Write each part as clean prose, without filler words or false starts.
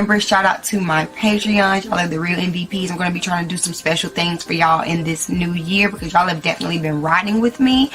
remember, shout out to my Patreon. Y'all are the real MVPs. I'm going to be trying to do some special things for y'all in this new year because y'all have definitely been riding with me.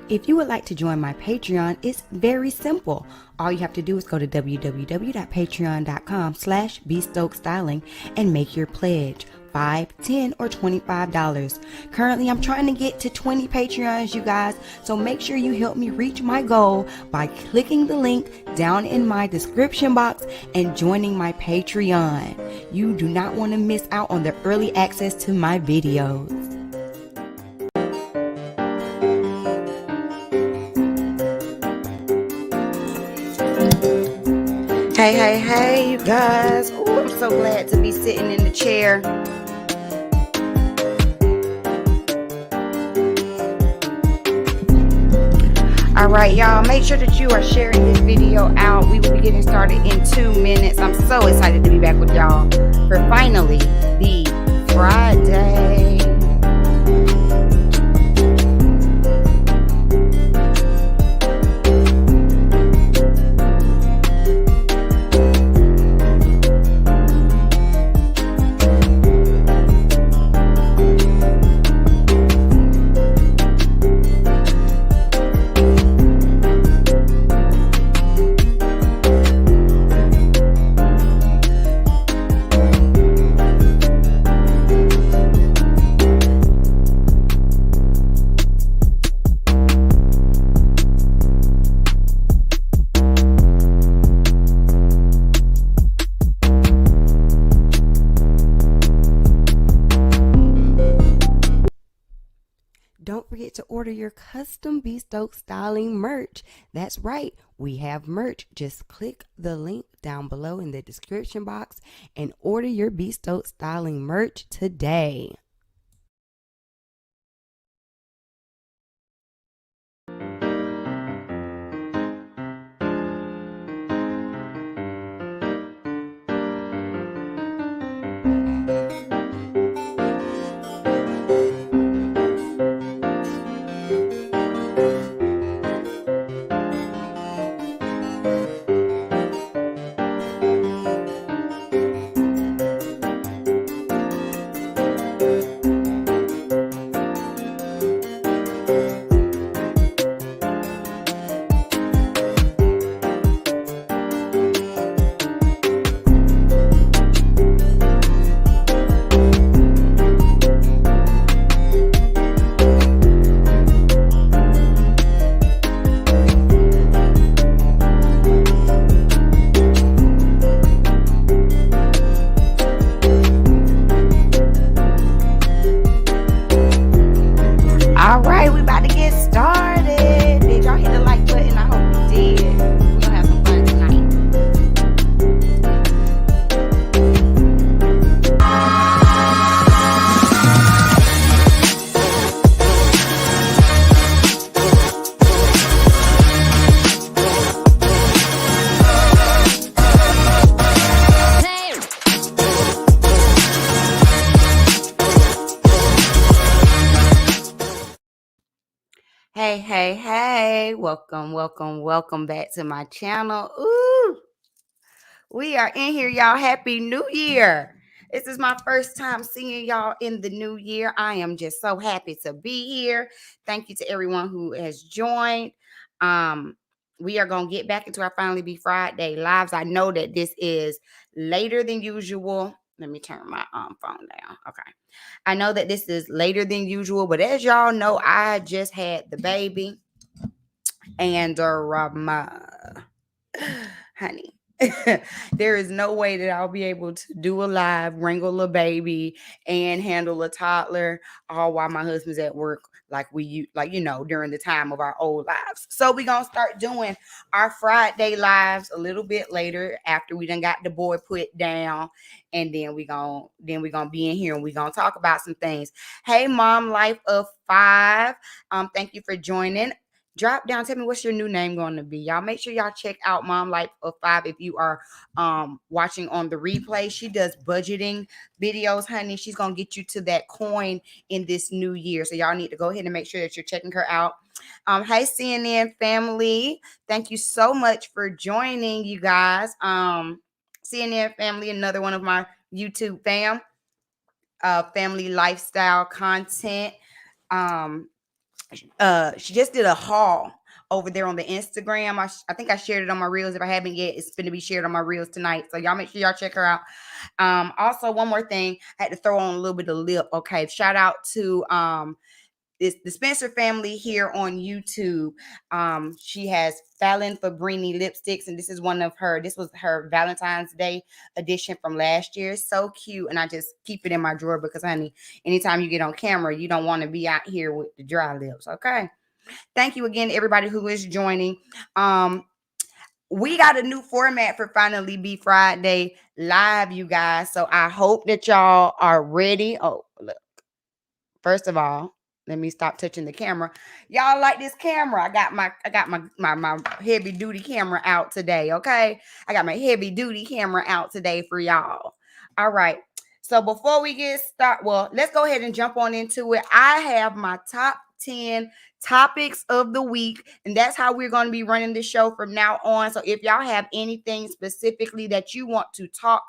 If you would like to join my Patreon, it's very simple. All you have to do is go to www.patreon.com/bstokestyling and make your pledge. $5, $10, or $25. Currently, I'm trying to get to 20 Patreons, you guys, so make sure you help me reach my goal by clicking the link down in my description box and joining my Patreon. You do not want to miss out on the early access to my videos. Hey, you guys. Oh, I'm so glad to be sitting in the chair. All right, y'all, make sure that you are sharing this video out. We will be getting started in 2 minutes. I'm so excited to be back with y'all for finally the Friday. Don't forget to order your custom Bespoke Styling merch. That's right, we have merch. Just click the link down below in the description box and order your Bespoke Styling merch today. All right, we about to get started. Did y'all hit the like button? I hope you did. We're gonna have some fun tonight. Hey, welcome back to my channel. Ooh, we are in here, y'all. Happy New Year. This is my first time seeing y'all in the new year. I am just so happy to be here. Thank you to everyone who has joined. We are going to get back into our Finally Be Friday lives. I know that this is later than usual. Let me turn my phone down. Okay. I know that this is later than usual, but as y'all know, I just had the baby. And honey, there is no way that I'll be able to do a live, wrangle a baby, and handle a toddler, all while my husband's at work, like during the time of our old lives. So we're gonna start doing our Friday lives a little bit later after we done got the boy put down, and then we're gonna be in here and we're gonna talk about some things. Hey, Mom Life of 5, thank you for joining. Drop down, tell me what's your new name going to be. Y'all make sure y'all check out Mom Life of 5 if you are watching on the replay. She does budgeting videos, honey. She's going to get you to that coin in this new year. So y'all need to go ahead and make sure that you're checking her out. Hey, CNN family. Thank you so much for joining, you guys. CNN family, another one of my YouTube family lifestyle content. Um, she just did a haul over there on the Instagram. I think I shared it on my reels. If I haven't yet, it's going to be shared on my reels tonight. So y'all make sure y'all check her out. Also, one more thing, I had to throw on a little bit of lip. Okay, shout out to it's the Spencer family here on YouTube. She has Fallon Fabrini lipsticks, and this is one of her. This was her Valentine's Day edition from last year. So cute, and I just keep it in my drawer because, honey, anytime you get on camera, you don't want to be out here with the dry lips. Okay. Thank you again, everybody who is joining. We got a new format for Finally Be Friday live, you guys. So I hope that y'all are ready. Oh, look. First of all, let me stop touching the camera. Y'all like this camera? I got my heavy duty camera out today. Okay, I got my heavy duty camera out today for y'all. All right. So before we get started, well, let's go ahead and jump on into it. I have my top 10 topics of the week, and that's how we're going to be running the show from now on. So if y'all have anything specifically that you want to talk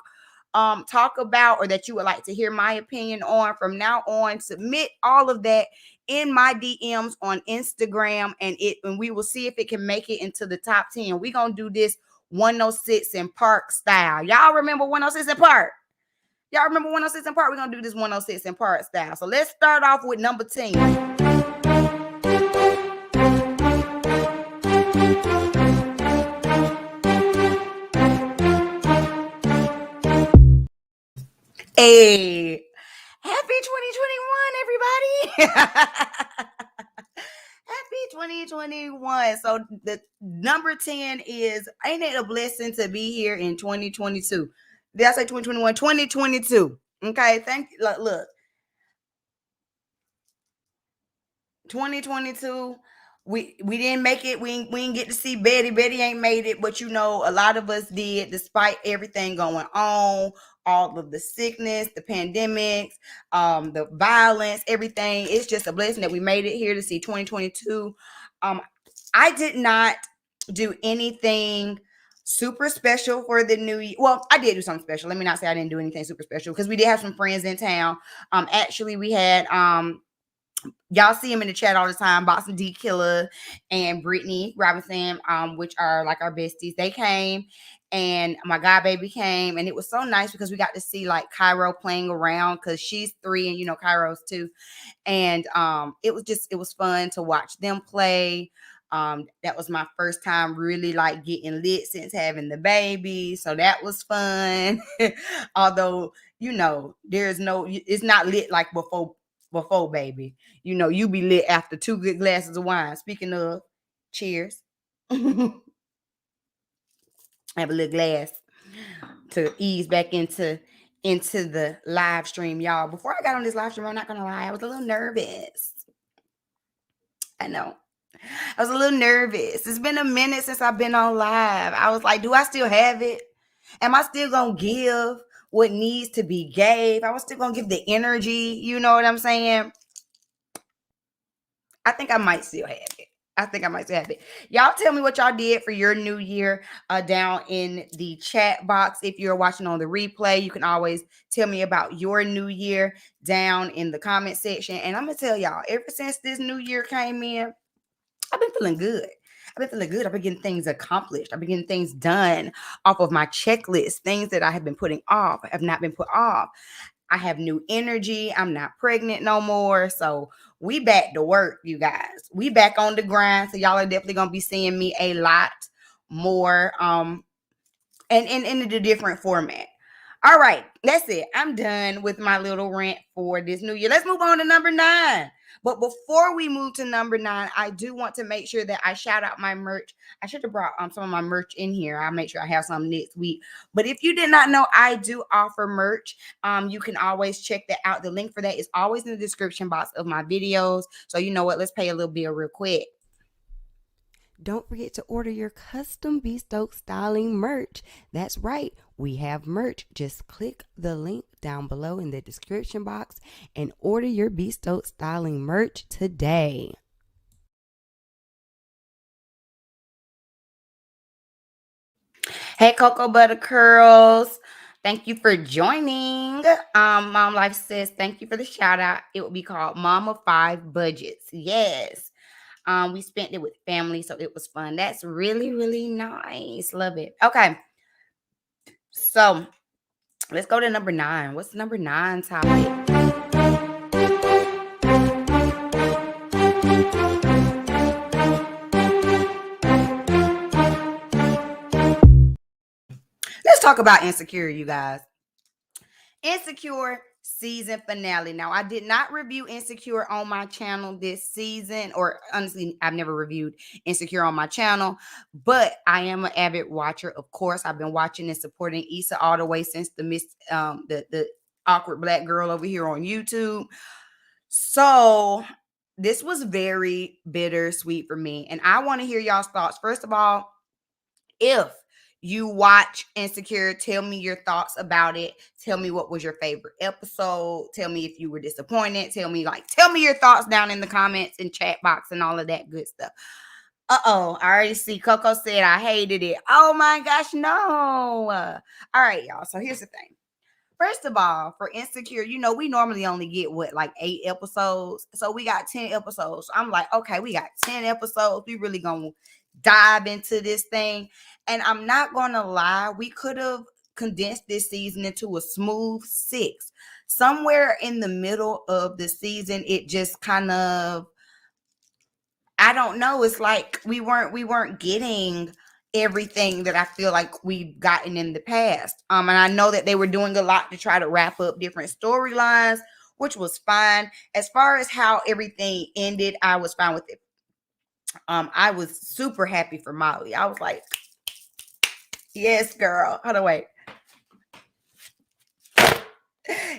about, or that you would like to hear my opinion on from now on, submit all of that in my DMs on Instagram, and we will see if it can make it into the top 10. We're gonna do this 106 in Park style. Y'all remember 106 in Park? Y'all remember 106 in Park? We're gonna do this 106 in Park style. So let's start off with number 10. Hey, happy 2021, everybody. Happy 2021. So the number 10 is, ain't it a blessing to be here in 2022? Did I say 2021? 2022. Okay, thank you. Look, 2022, we didn't make it. We didn't get to see Betty. Betty ain't made it, but you know, a lot of us did, despite everything going on, all of the sickness, the pandemics, the violence, everything. It's just a blessing that we made it here to see 2022. I did not do anything super special for the new year. Well, I did do something special. Let me not say I didn't do anything super special, because we did have some friends in town. Actually, we had y'all see him in the chat all the time, Boxing D Killer and Brittany Robinson, which are like our besties. They came, and my god baby came, and it was so nice because we got to see like Cairo playing around, because she's 3 and you know Cairo's 2. And it was fun to watch them play. That was my first time really like getting lit since having the baby, so that was fun. Although, you know, it's not lit like before baby. You know, you be lit after 2 good glasses of wine. Speaking of, cheers. I have a little glass to ease back into the live stream, y'all. Before I got on this live stream, I'm not gonna lie, I was a little nervous. I know. I was a little nervous. It's been a minute since I've been on live. I was like, do I still have it? Am I still gonna give what needs to be gave? I was still gonna give the energy. You know what I'm saying? I think I might still have it. Y'all tell me what y'all did for your new year down in the chat box. If you're watching on the replay, you can always tell me about your new year down in the comment section. And I'm going to tell y'all, ever since this new year came in, I've been feeling good. I've been getting things accomplished. I've been getting things done off of my checklist. Things that I have been putting off have not been put off. I have new energy. I'm not pregnant no more. So we back to work, you guys. We back on the grind. So y'all are definitely going to be seeing me a lot more and in a different format. All right, that's it. I'm done with my little rant for this new year. Let's move on to number 9. But before we move to number 9, I do want to make sure that I shout out my merch. I should have brought some of my merch in here. I'll make sure I have some next week. But if you did not know, I do offer merch. You can always check that out. The link for that is always in the description box of my videos. So you know what? Let's pay a little bill real quick. Don't forget to order your custom Be Stoked styling merch. That's right, we have merch. Just click the link down below in the description box and order your Be Stoked styling merch today. Hey, Cocoa Butter Curls. Thank you for joining. Mom Life says, thank you for the shout out. It will be called Mama Five Budgets. Yes. We spent it with family, so it was fun. That's really, really nice. Love it. Okay. So let's go to number 9. What's number 9 topic? Let's talk about Insecure, you guys. Insecure season finale. Now, I did not review Insecure on my channel this season, or honestly, I've never reviewed Insecure on my channel, but I am an avid watcher. Of course, I've been watching and supporting Issa all the way since the awkward black girl over here on YouTube. So this was very bittersweet for me, and I want to hear y'all's thoughts. First of all, if you watch Insecure, tell me your thoughts about it. Tell me what was your favorite episode. Tell me if you were disappointed. Tell me your thoughts down in the comments and chat box and all of that good stuff. Uh-oh, I already see Coco said I hated it. Oh my gosh, no. All right, y'all. So here's the thing. First of all, for Insecure, we normally only get like 8 episodes. So we got 10 episodes. So I'm like, okay, we got 10 episodes. We really gonna dive into this thing. And I'm not gonna lie, we could have condensed this season into a smooth 6. Somewhere in the middle of the season, it just kind of, I don't know. It's like we weren't getting everything that I feel like we've gotten in the past. And I know that they were doing a lot to try to wrap up different storylines, which was fine. As far as how everything ended, I was fine with it. I was super happy for Molly. I was like, yes, girl. Hold on, wait.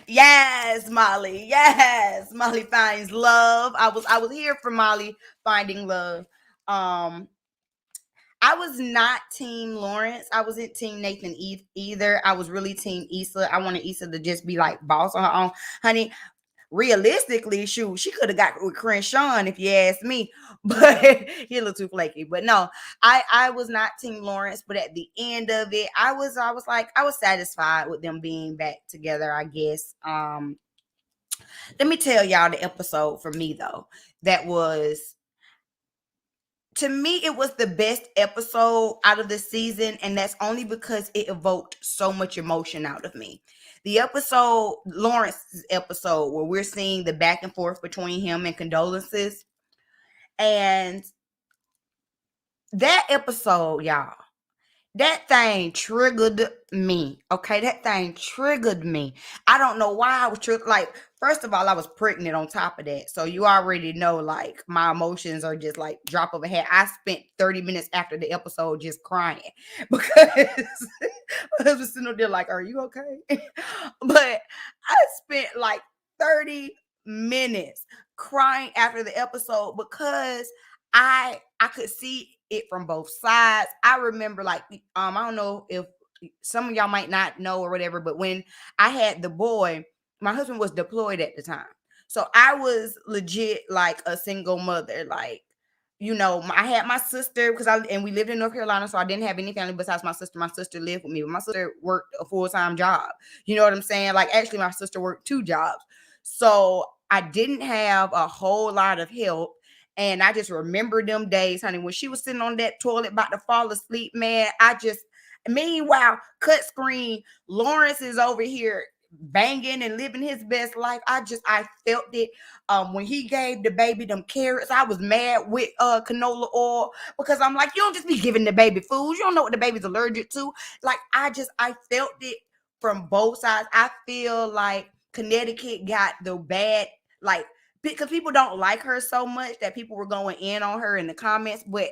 Yes, Molly. Yes, Molly finds love. I was here for Molly finding love. I was not Team Lawrence. I wasn't Team Nathan either. I was really Team Issa. I wanted Issa to just be like boss on her own. Honey, realistically, shoot, she could have got with Crenshaw if you ask me, but he a little too flaky. But no, I was not Team Lawrence. But at the end of it, I was satisfied with them being back together, I guess. Let me tell y'all the episode for me though. That was, to me, it was the best episode out of the season, and that's only because it evoked so much emotion out of me. The episode, Lawrence's episode, where we're seeing the back and forth between him and Condolences, and that episode, y'all, that thing triggered me. Okay, that thing triggered me. I don't know why I was triggered. Like, first of all, I was pregnant on top of that. So you already know, like, my emotions are just like drop of a hat. I spent 30 minutes after the episode just crying because I was sitting there like, are you okay? But I spent like 30 minutes crying after the episode because I could see it from both sides. I remember, like, I don't know if some of y'all might not know or whatever, but when I had the boy, my husband was deployed at the time. So I was legit like a single mother. Like, I had my sister and we lived in North Carolina, so I didn't have any family besides my sister. My sister lived with me, but my sister worked a full-time job. You know what I'm saying? Like, actually, my sister worked 2 jobs. So I didn't have a whole lot of help. And I just remember them days, honey, when she was sitting on that toilet about to fall asleep, man. Meanwhile, cut screen, Lawrence is over here banging and living his best life. I felt it. When he gave the baby them carrots, I was mad with canola oil because I'm like, you don't just be giving the baby food. You don't know what the baby's allergic to. Like, I felt it from both sides. I feel like Connecticut got the bad, like, because people don't like her so much that people were going in on her in the comments. But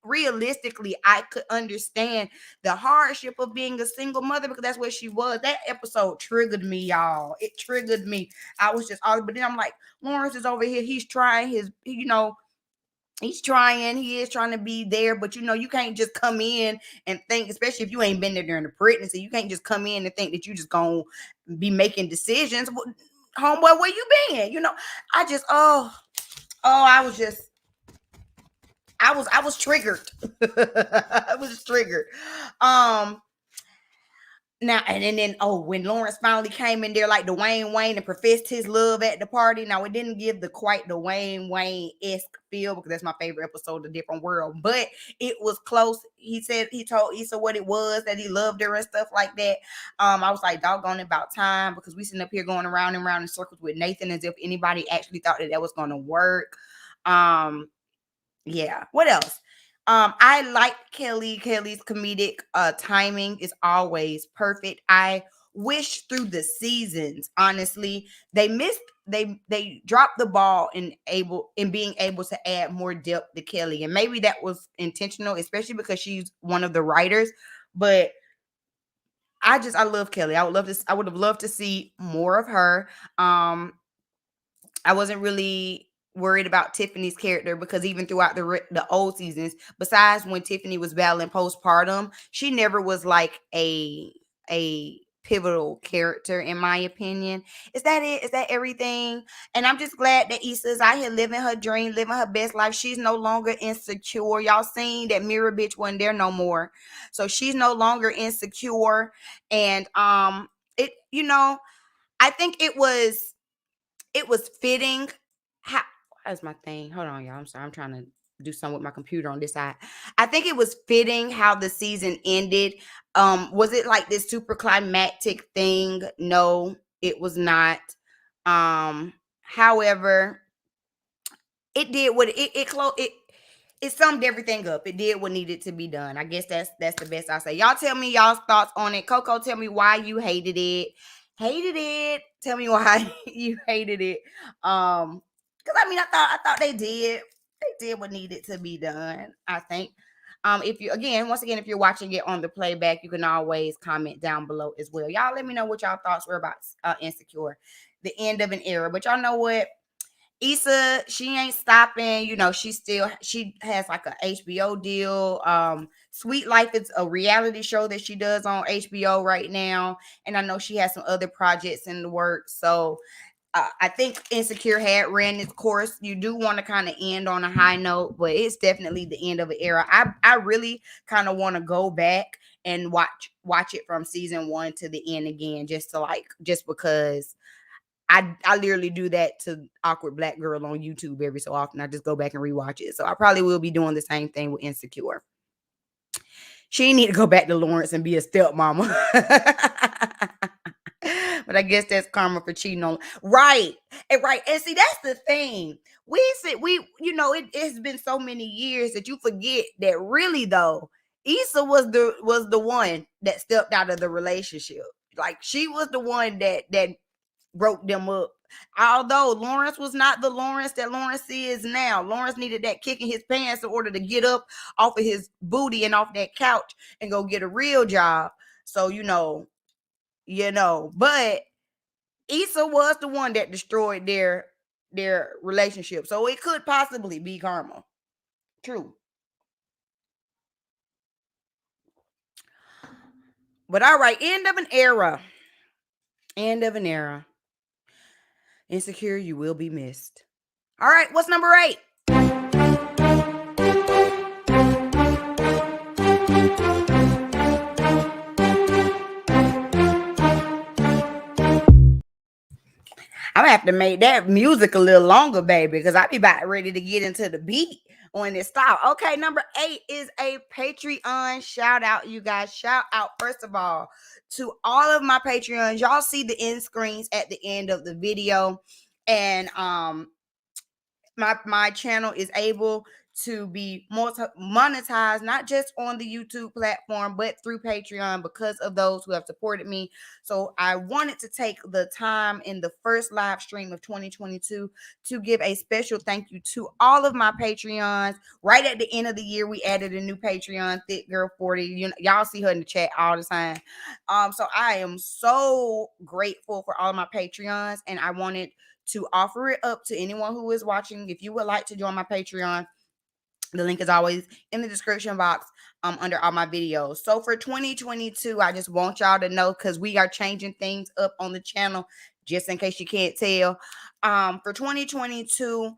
realistically, I could understand the hardship of being a single mother because that's what she was. That episode triggered me, y'all. It triggered me. I was just all, but then I'm like, Lawrence is over here. He's trying he is trying to be there, but you can't just come in and think, especially if you ain't been there during the pregnancy, you can't just come in and think that you just gonna be making decisions. Homeboy, where you been? I just, I was triggered. I was triggered. Now and then when Lawrence finally came in there like Dwayne Wayne and professed his love at the party. Now it didn't give the quite Dwayne Wayne-esque feel because that's my favorite episode of Different World, but it was close. He told Issa what it was, that he loved her and stuff like that. I was like, doggone it, about time, because we sitting up here going around and around in circles with Nathan as if anybody actually thought that was going to work. Yeah. What else? I like Kelly's comedic timing is always perfect. I wish through the seasons, honestly, they dropped the ball in being able to add more depth to Kelly. And maybe that was intentional, especially because she's one of the writers. But I love Kelly. I would have loved to see more of her. I wasn't really worried about Tiffany's character because even throughout the old seasons, besides when Tiffany was battling postpartum, she never was like a pivotal character, in my opinion. Is that it? Is that everything? And I'm just glad that Issa's out here living her dream, living her best life. She's no longer insecure. Y'all seen that mirror bitch wasn't there no more. So she's no longer insecure. And I think it was fitting. How's my thing? Hold on, y'all. I'm sorry. I'm trying to do something with my computer on this side. I think it was fitting how the season ended. Was it like this super climactic thing? No, it was not. However, it did what it summed everything up. It did what needed to be done. I guess that's the best I'll say. Y'all tell me y'all's thoughts on it. Coco, tell me why you hated it. Tell me why you hated it. Because I thought they did what needed to be done, I think. If you're watching it on the playback, you can always comment down below as well. Y'all let me know what y'all thoughts were about Insecure, the end of an era. But y'all know what? Issa, she ain't stopping. She has like a HBO deal. Sweet Life is a reality show that she does on HBO right now. And I know she has some other projects in the works. So I think Insecure had ran its course. You do want to kind of end on a high note, but it's definitely the end of an era. I really kind of want to go back and watch it from season 1 to the end again, just because I literally do that to Awkward Black Girl on YouTube every so often. I just go back and rewatch it. So I probably will be doing the same thing with Insecure. She need to go back to Lawrence and be a stepmama. But I guess that's karma for cheating on. Right. And see, that's the thing. It has been so many years that you forget that really though, Issa was the one that stepped out of the relationship. Like she was the one that broke them up. Although Lawrence was not the Lawrence that Lawrence is now. Lawrence needed that kick in his pants in order to get up off of his booty and off that couch and go get a real job. So, but Issa was the one that destroyed their relationship. So it could possibly be karma. True. But all right, end of an era. End of an era. Insecure, you will be missed. All right, what's number 8? I'm gonna have to make that music a little longer, baby, because I be about ready to get into the beat when it stops. Okay, number 8 is a Patreon shout out, you guys. Shout out, first of all, to all of my Patreons. Y'all see the end screens at the end of the video, and my channel is able to be monetized, not just on the YouTube platform, but through Patreon because of those who have supported me. So I wanted to take the time in the first live stream of 2022 to give a special thank you to all of my Patreons. Right at the end of the year, we added a new Patreon, Thick Girl 40. Y'all see her in the chat all the time. So I am so grateful for all of my Patreons, and I wanted to offer it up to anyone who is watching. If you would like to join my Patreon, the link is always in the description box under all my videos. So for 2022, I just want y'all to know, because we are changing things up on the channel, just in case you can't tell. For 2022,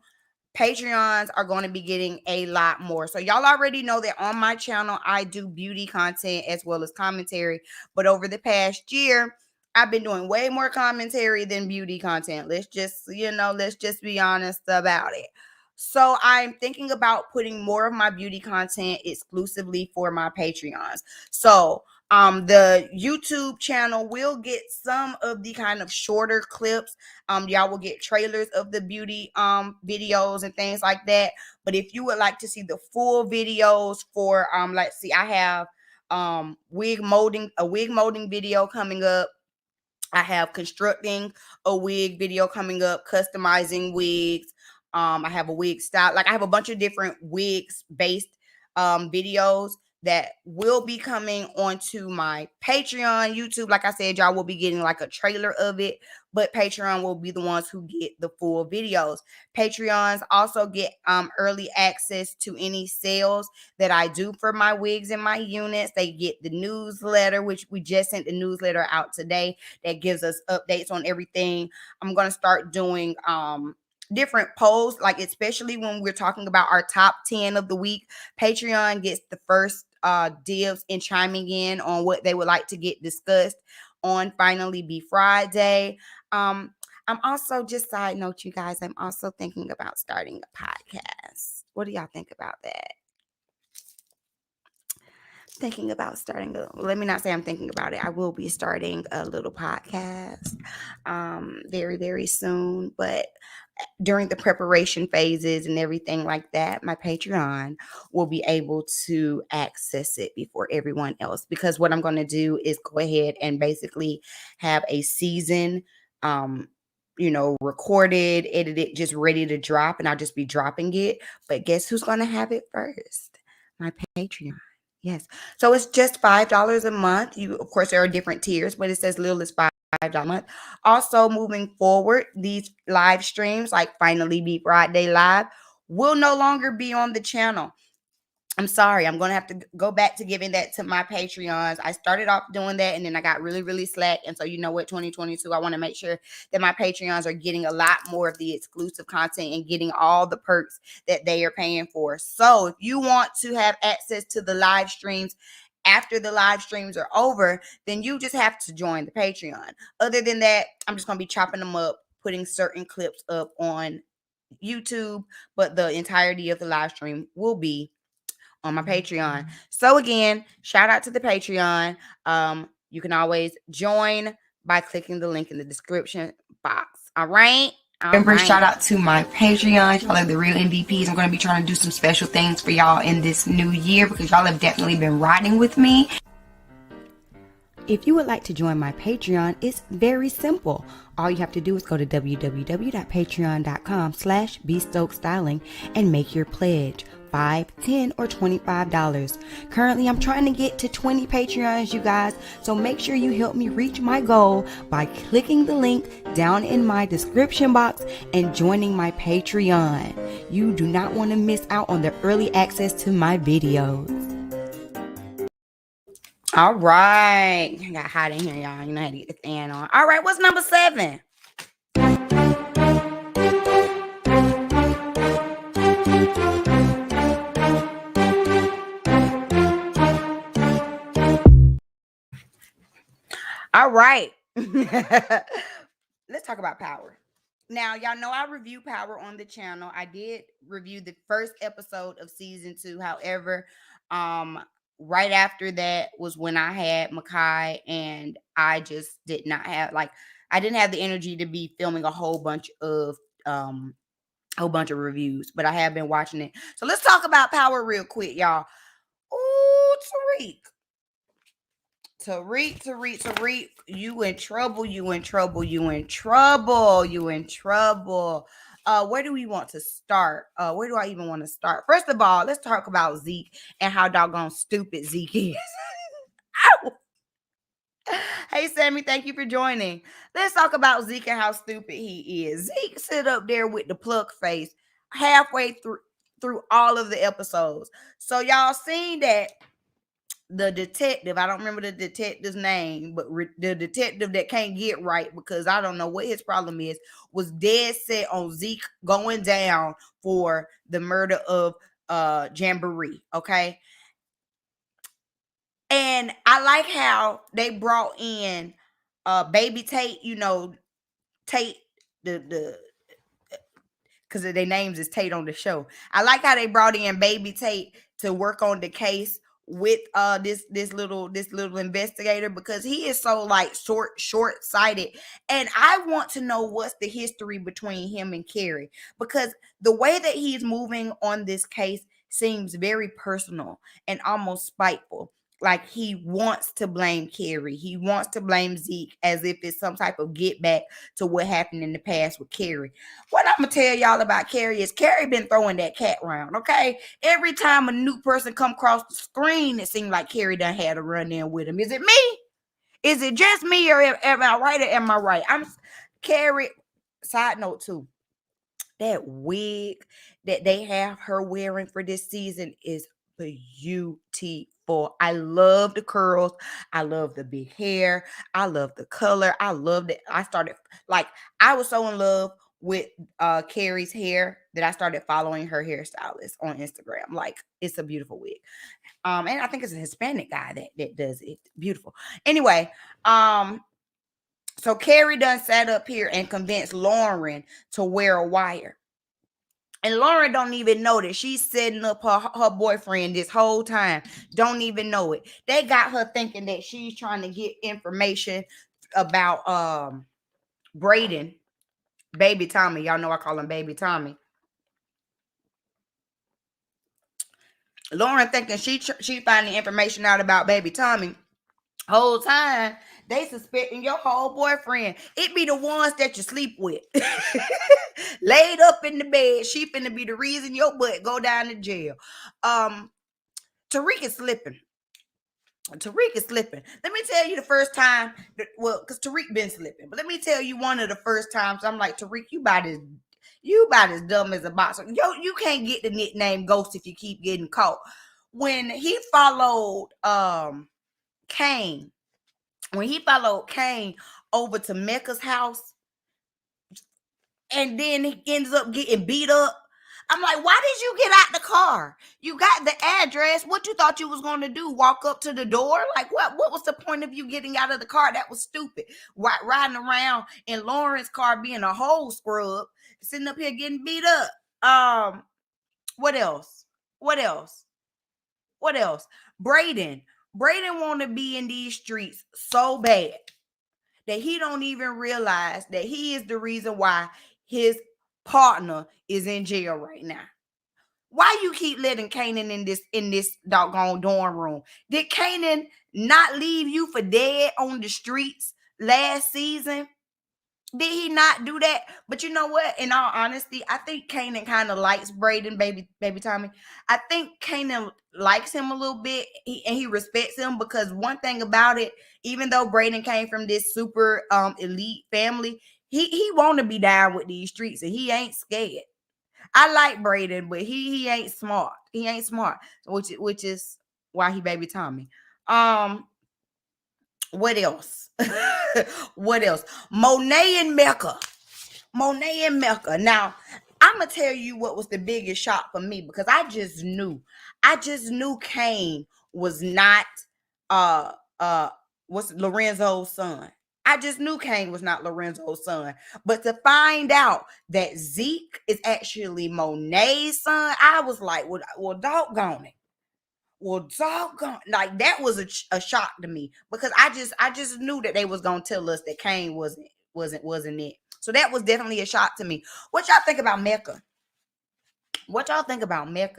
Patreons are going to be getting a lot more. So y'all already know that on my channel, I do beauty content as well as commentary. But over the past year, I've been doing way more commentary than beauty content. Let's just be honest about it. So I'm thinking about putting more of my beauty content exclusively for my Patreons. So the YouTube channel will get some of the kind of shorter clips. Y'all will get trailers of the beauty videos and things like that. But if you would like to see the full videos for let's see, I have a wig molding video coming up. I have constructing a wig video coming up, customizing wigs. I have a wig style. Like I have a bunch of different wigs based videos that will be coming onto my Patreon. YouTube, like I said, y'all will be getting like a trailer of it, but Patreon will be the ones who get the full videos. Patreons also get early access to any sales that I do for my wigs and my units. They get the newsletter, which we just sent the newsletter out today, that gives us updates on everything. I'm going to start doing different polls, like especially when we're talking about our top 10 of the week. Patreon gets the first dibs in chiming in on what they would like to get discussed on Finally Be Friday. I'm also, just side note, you guys, I'm also thinking about starting a podcast. What do y'all think about that? Thinking about starting let me not say I'm thinking about it. I will be starting a little podcast very, very soon, but during the preparation phases and everything like that, my Patreon will be able to access it before everyone else, because what I'm going to do is go ahead and basically have a season recorded, edited, just ready to drop, and I'll just be dropping it. But guess who's going to have it first? My Patreon. Yes. So it's just $5 a month. Of course, there are different tiers, but it says little as $5 a month. Also, moving forward, these live streams, like Finally Be Friday Live, will no longer be on the channel. I'm sorry. I'm going to have to go back to giving that to my Patreons. I started off doing that, and then I got really, really slack. And so, 2022, I want to make sure that my Patreons are getting a lot more of the exclusive content and getting all the perks that they are paying for. So if you want to have access to the live streams after the live streams are over, then you just have to join the Patreon. Other than that, I'm just going to be chopping them up, putting certain clips up on YouTube, but the entirety of the live stream will be on my Patreon. So again, shout out to the Patreon. You can always join by clicking the link in the description box. All right. Remember, shout out to my Patreon. Y'all are the real MVPs. I'm going to be trying to do some special things for y'all in this new year, because y'all have definitely been riding with me. If you would like to join my Patreon, it's very simple. All you have to do is go to www.patreon.com/bstokestyling and make your pledge. $5, $10, or $25. Currently, I'm trying to get to 20 Patreons, you guys. So make sure you help me reach my goal by clicking the link down in my description box and joining my Patreon. You do not want to miss out on the early access to my videos. All right. I got hot in here, y'all. You know how to get the fan on. All right. What's number 7? All right. Let's talk about Power. Now, y'all know I review Power on the channel. I did review the first episode of season 2. However, right after that was when I had Makai, and I just did not have, I didn't have the energy to be filming a whole bunch of reviews, but I have been watching it. So let's talk about Power real quick, y'all. Ooh, Tariq, you in trouble. Where do we want to start? Where do I even want to start? First of all, let's talk about Zeke and how doggone stupid Zeke is. Hey, Sammy, thank you for joining. Let's talk about Zeke and how stupid he is. Zeke sit up there with the pluck face halfway through all of the episodes. So y'all seen that the detective, I don't remember the detective's name, but the detective that can't get right because I don't know what his problem is, was dead set on Zeke going down for the murder of Jamboree. Okay. And I like how they brought in baby Tate, Tate, the because their names is Tate on the show. I like how they brought in baby Tate to work on the case with this little investigator, because he is so like short-sighted. And I want to know what's the history between him and Carrie, because the way that he's moving on this case seems very personal and almost spiteful. Like he wants to blame Carrie. He wants to blame Zeke as if it's some type of get back to what happened in the past with Carrie. What I'm gonna tell y'all about Carrie is Carrie been throwing that cat round, okay? Every time a new person come across the screen, it seems like Carrie done had a run in with him. Is it me? Is it just me, or am I right or am I right? I'm Carrie. Side note too, that wig that they have her wearing for this season is beautiful. I love the curls. I love the big hair. I love the color. I love that. I was so in love with Carrie's hair that I started following her hairstylist on Instagram. Like, it's a beautiful wig. And I think it's a Hispanic guy that does it. Beautiful. Anyway, so Carrie done sat up here and convinced Lauren to wear a wire. And Lauren don't even know that she's setting up her boyfriend this whole time. Don't even know it. They got her thinking that she's trying to get information about Braden, baby Tommy. Y'all know I call him baby Tommy. Lauren thinking she finding information out about baby Tommy. Whole time they suspecting your whole boyfriend. It be the ones that you sleep with. Laid up in the bed. She finna be the reason your butt go down to jail. Tariq is slipping. Tariq is slipping. Let me tell you the first time, because Tariq been slipping. But let me tell you one of the first times I'm like, Tariq, you about as dumb as a boxer. You can't get the nickname Ghost if you keep getting caught. When he followed Kane, over to Mecca's house, and then he ends up getting beat up. I'm like, why did you get out the car? You got the address. What you thought you was going to do? Walk up to the door? Like, what was the point of you getting out of the car? That was stupid. Riding around in Lauren's car being a whole scrub, sitting up here getting beat up. What else? Braden want to be in these streets so bad that he don't even realize that he is the reason why his partner is in jail right now. Why you keep letting Kanan in this doggone dorm room? Did Kanan not leave you for dead on the streets last season? Did he not do that? But you know what? In all honesty, I think Kanan kind of likes Braden, baby Tommy. I think Kanan likes him a little bit, and he respects him, because one thing about it, even though Braden came from this super elite family, he want to be down with these streets, and he ain't scared. I like Braden, but he ain't smart. He ain't smart, which is why he baby Tommy. What else? What else? Monet and Mecca. Now, I'm gonna tell you what was the biggest shock for me, because I just knew Kane was not what's Lorenzo's son. I just knew Kane was not Lorenzo's son. But to find out that Zeke is actually Monet's son, I was like, well, doggone it. Well, doggone, like that was a shock to me, because I just knew that they was gonna tell us that Kane wasn't it. So that was definitely a shock to me. What y'all think about Mecca?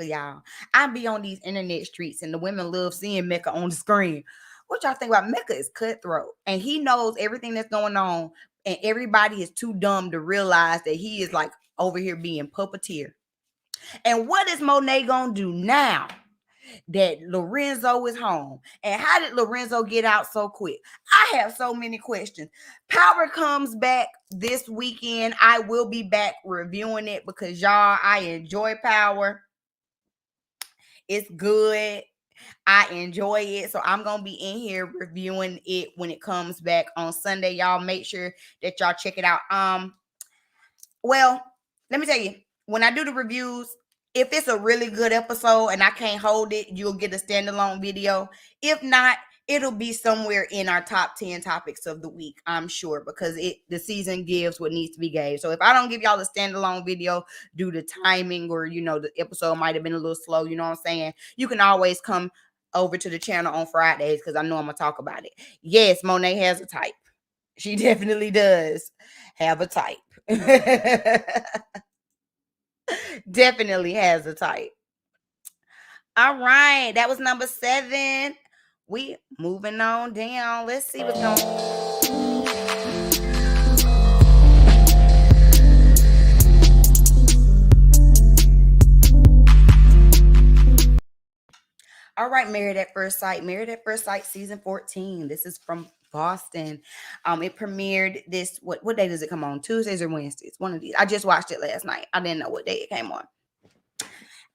Y'all? I be on these internet streets, and the women love seeing Mecca on the screen. What y'all think about Mecca? Is cutthroat, and he knows everything that's going on, and everybody is too dumb to realize that he is like over here being puppeteer. And what is Monet gonna do now that Lorenzo is home? And how did Lorenzo get out so quick? I have so many questions. Power comes back this weekend. I will be back reviewing it, because y'all, I enjoy Power. It's good. I enjoy it. So I'm going to be in here reviewing it when it comes back on Sunday. Y'all make sure that y'all check it out. Well, let me tell you, when I do the reviews, if it's a really good episode and I can't hold it, you'll get a standalone video. If not, it'll be somewhere in our top 10 topics of the week, I'm sure, because the season gives what needs to be gave. So if I don't give y'all a standalone video due to timing, or the episode might have been a little slow, you know what I'm saying? You can always come over to the channel on Fridays, because I know I'm gonna talk about it. Yes, Monet has a type. She definitely does have a type. Definitely has a type. All right, that was number 7. We moving on down. Let's see what's going on. All right, Married at First Sight. Married at First Sight season 14. This is from Boston. It premiered this, what day does it come on? Tuesdays or Wednesdays? One of these. I just watched it last night. I didn't know what day it came on.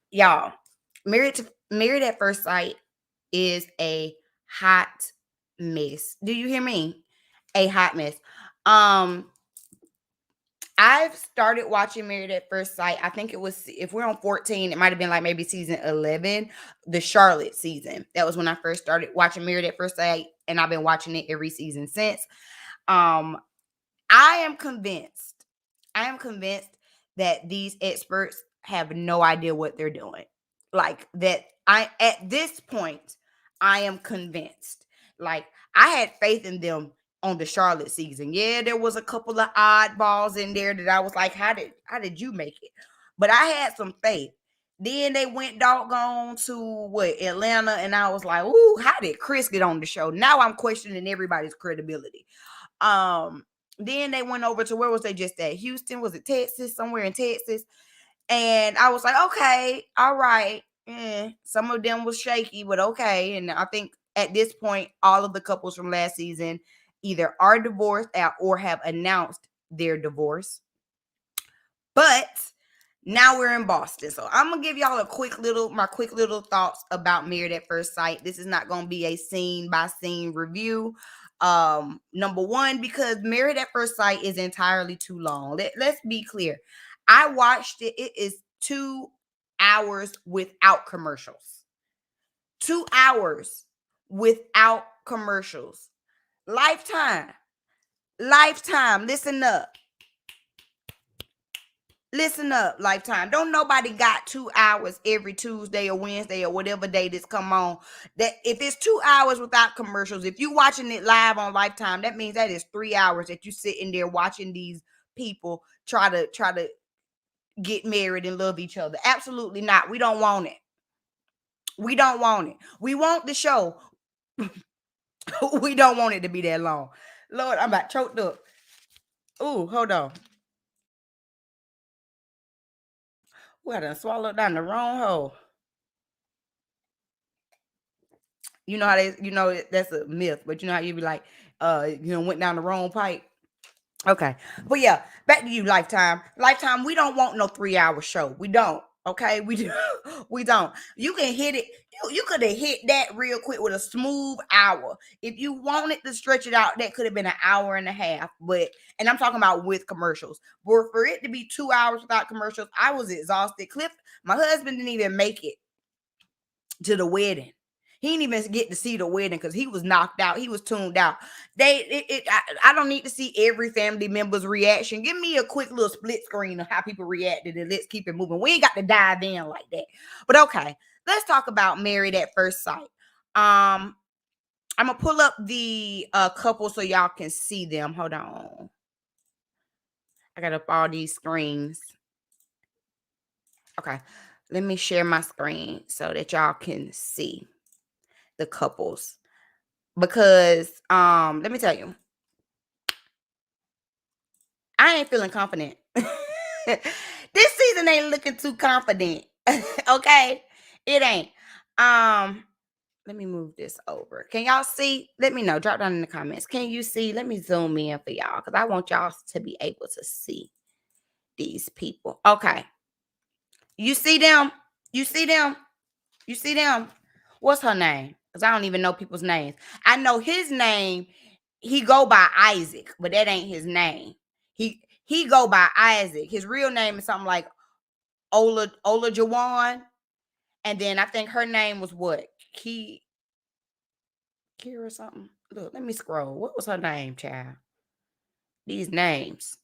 Y'all, Married at First Sight is a hot mess. Do you hear me? A hot mess. I've started watching Married at First Sight. I think it was, if we're on 14, it might have been like maybe season 11, the Charlotte season. That was when I first started watching Married at First Sight, and I've been watching it every season since. I am convinced that these experts have no idea what they're doing. Like that, at this point, I am convinced. Like, I had faith in them on the Charlotte season. Yeah, there was a couple of oddballs in there that I was like, how did you make it? But I had some faith. Then they went doggone to Atlanta, and I was like, ooh, how did Chris get on the show? Now I'm questioning everybody's credibility. Then they went over to, where was they just at? Houston? Was it Texas? Somewhere in Texas. And I was like, okay, all right. Some of them was shaky, but okay. And I think at this point, all of the couples from last season either are divorced or have announced their divorce. But now we're in Boston. So I'm going to give y'all my quick little thoughts about Married at First Sight. This is not going to be a scene by scene review. Number one, because Married at First Sight is entirely too long. Let's be clear. I watched it. It is 2 hours without commercials. 2 hours without commercials. Lifetime. Listen up. Listen up, Lifetime. Don't nobody got 2 hours every Tuesday or Wednesday or whatever day this come on. That if it's 2 hours without commercials, if you watching it live on Lifetime, that means that is 3 hours that you sitting there watching these people try to get married and love each other. Absolutely not. We don't want it. We don't want it. We want the show. We don't want it to be that long. Lord, I'm about choked up. Ooh, hold on. Ooh, I done swallowed down the wrong hole. You know how that's a myth, but you know how you be like, went down the wrong pipe. Okay. But yeah, back to you, Lifetime. Lifetime, we don't want no 3-hour show. We don't. Okay. We do. We don't. You can hit it. You could have hit that real quick with a smooth hour. If you wanted to stretch it out, that could have been an hour and a half. And I'm talking about with commercials. But for it to be 2 hours without commercials, I was exhausted. Cliff, my husband didn't even make it to the wedding. He didn't even get to see the wedding because he was knocked out. He was tuned out. I don't need to see every family member's reaction. Give me a quick little split screen of how people reacted, and let's keep it moving. We ain't got to dive in like that. But okay, let's talk about Married at First Sight. I'm gonna pull up the couple so y'all can see them. Hold on. I got up all these screens. Okay, let me share my screen so that y'all can see the couples, because let me tell you, I ain't feeling confident. This season ain't looking too confident. Okay, it ain't. Let me move this over. Can y'all see? Let me know. Drop down in the comments. Can you see? Let me zoom in for y'all, because I want y'all to be able to see these people. Okay, you see them? You see them? What's her name? Because I don't even know people's names. I know his name. He go by Isaac, but that ain't his name. He go by Isaac. His real name is something like Ola Jawan. And then I think her name was what? Kira something. Look, let me scroll. What was her name, child? These names.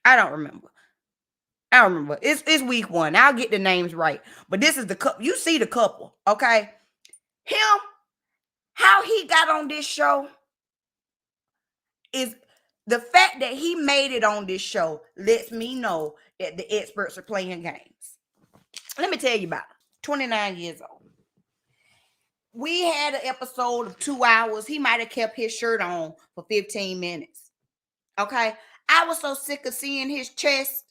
I don't remember. It's week one. I'll get the names right. But this is the couple. You see the couple, okay? Him, how he got on this show is the fact that he made it on this show lets me know that the experts are playing games. Let me tell you about him. 29 years old. We had an episode of 2 hours. He might have kept his shirt on for 15 minutes. Okay? I was so sick of seeing his chest,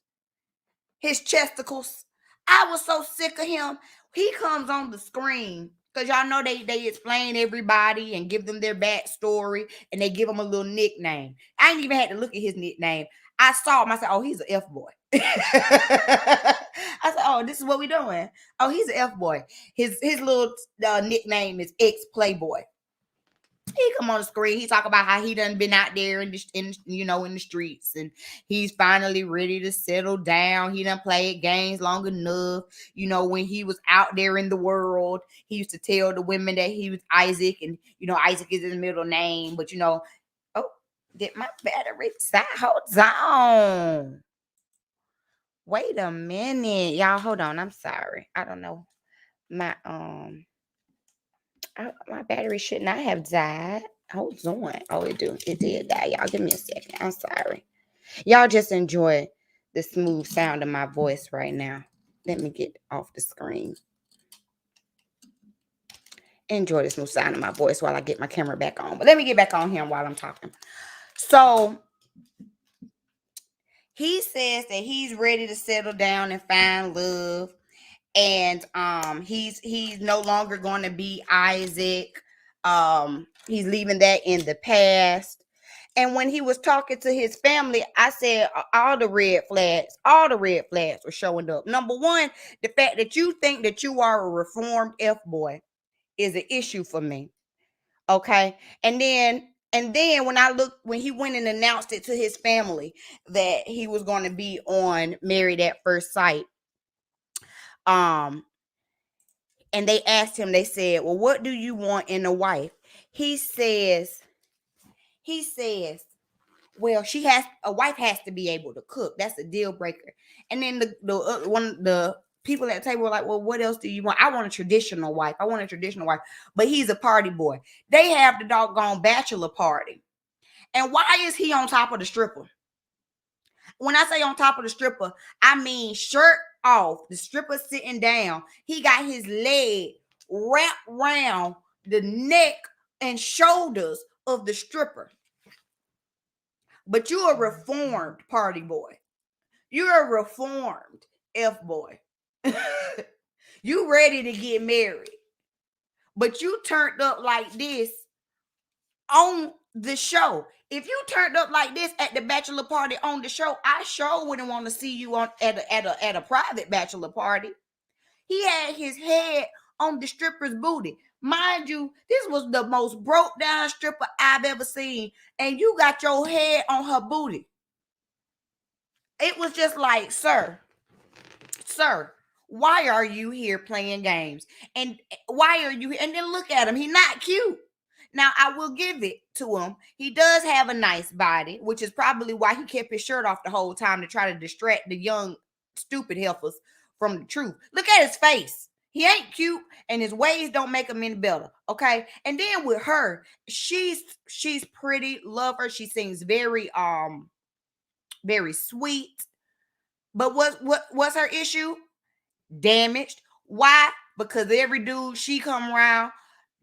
his chesticles. I was so sick of him. He comes on the screen because y'all know they explain everybody and give them their backstory and they give him a little nickname. I ain't even had to look at his nickname. I saw him. I said, oh, he's an F-boy. I said, oh, this is what we doing. Oh, he's an F-boy. His little nickname is Ex-Playboy. He come on the screen. He talk about how he done been out there in the streets, and he's finally ready to settle down. He done played games long enough. When he was out there in the world, he used to tell the women that he was Isaac, and Isaac is his middle name. But oh, did my battery die? Hold on. Wait a minute, y'all. Hold on. I'm sorry. I don't know. My my battery should not have died. Hold on. Oh, it did die. Y'all give me a second. I'm sorry. Y'all just enjoy the smooth sound of my voice right now. Let me get off the screen. Enjoy the smooth sound of my voice while I get my camera back on. But let me get back on him while I'm talking. So he says that he's ready to settle down and find love. And he's no longer going to be Isaac. He's leaving that in the past. And when he was talking to his family, I said all the red flags were showing up. Number one, the fact that you think that you are a reformed F-boy is an issue for me. Okay. And then when he went and announced it to his family that he was going to be on Married at First Sight, and they asked him, they said, well, what do you want in a wife? He says, well, a wife has to be able to cook. That's a deal breaker. And then the people at the table were like, well, what else do you want? I want a traditional wife. But he's a party boy. They have the doggone bachelor party. And why is he on top of the stripper? When I say on top of the stripper, I mean shirt off, the stripper sitting down. He got his leg wrapped around the neck and shoulders of the stripper. But you're a reformed party boy. You're a reformed F-boy. You ready to get married. But you turned up like this on the show. If you turned up like this at the bachelor party on the show, I sure wouldn't want to see you at a private bachelor party. He had his head on the stripper's booty. Mind you, this was the most broke down stripper I've ever seen, and you got your head on her booty. It was just like, sir, why are you here playing games? And why are you here? And then look at him. He's not cute. Now, I will give it to him. He does have a nice body, which is probably why he kept his shirt off the whole time to try to distract the young, stupid heifers from the truth. Look at his face. He ain't cute, and his ways don't make him any better. Okay. And then with her, she's pretty. Love her. She sings very sweet. But what's her issue? Damaged. Why? Because every dude she come around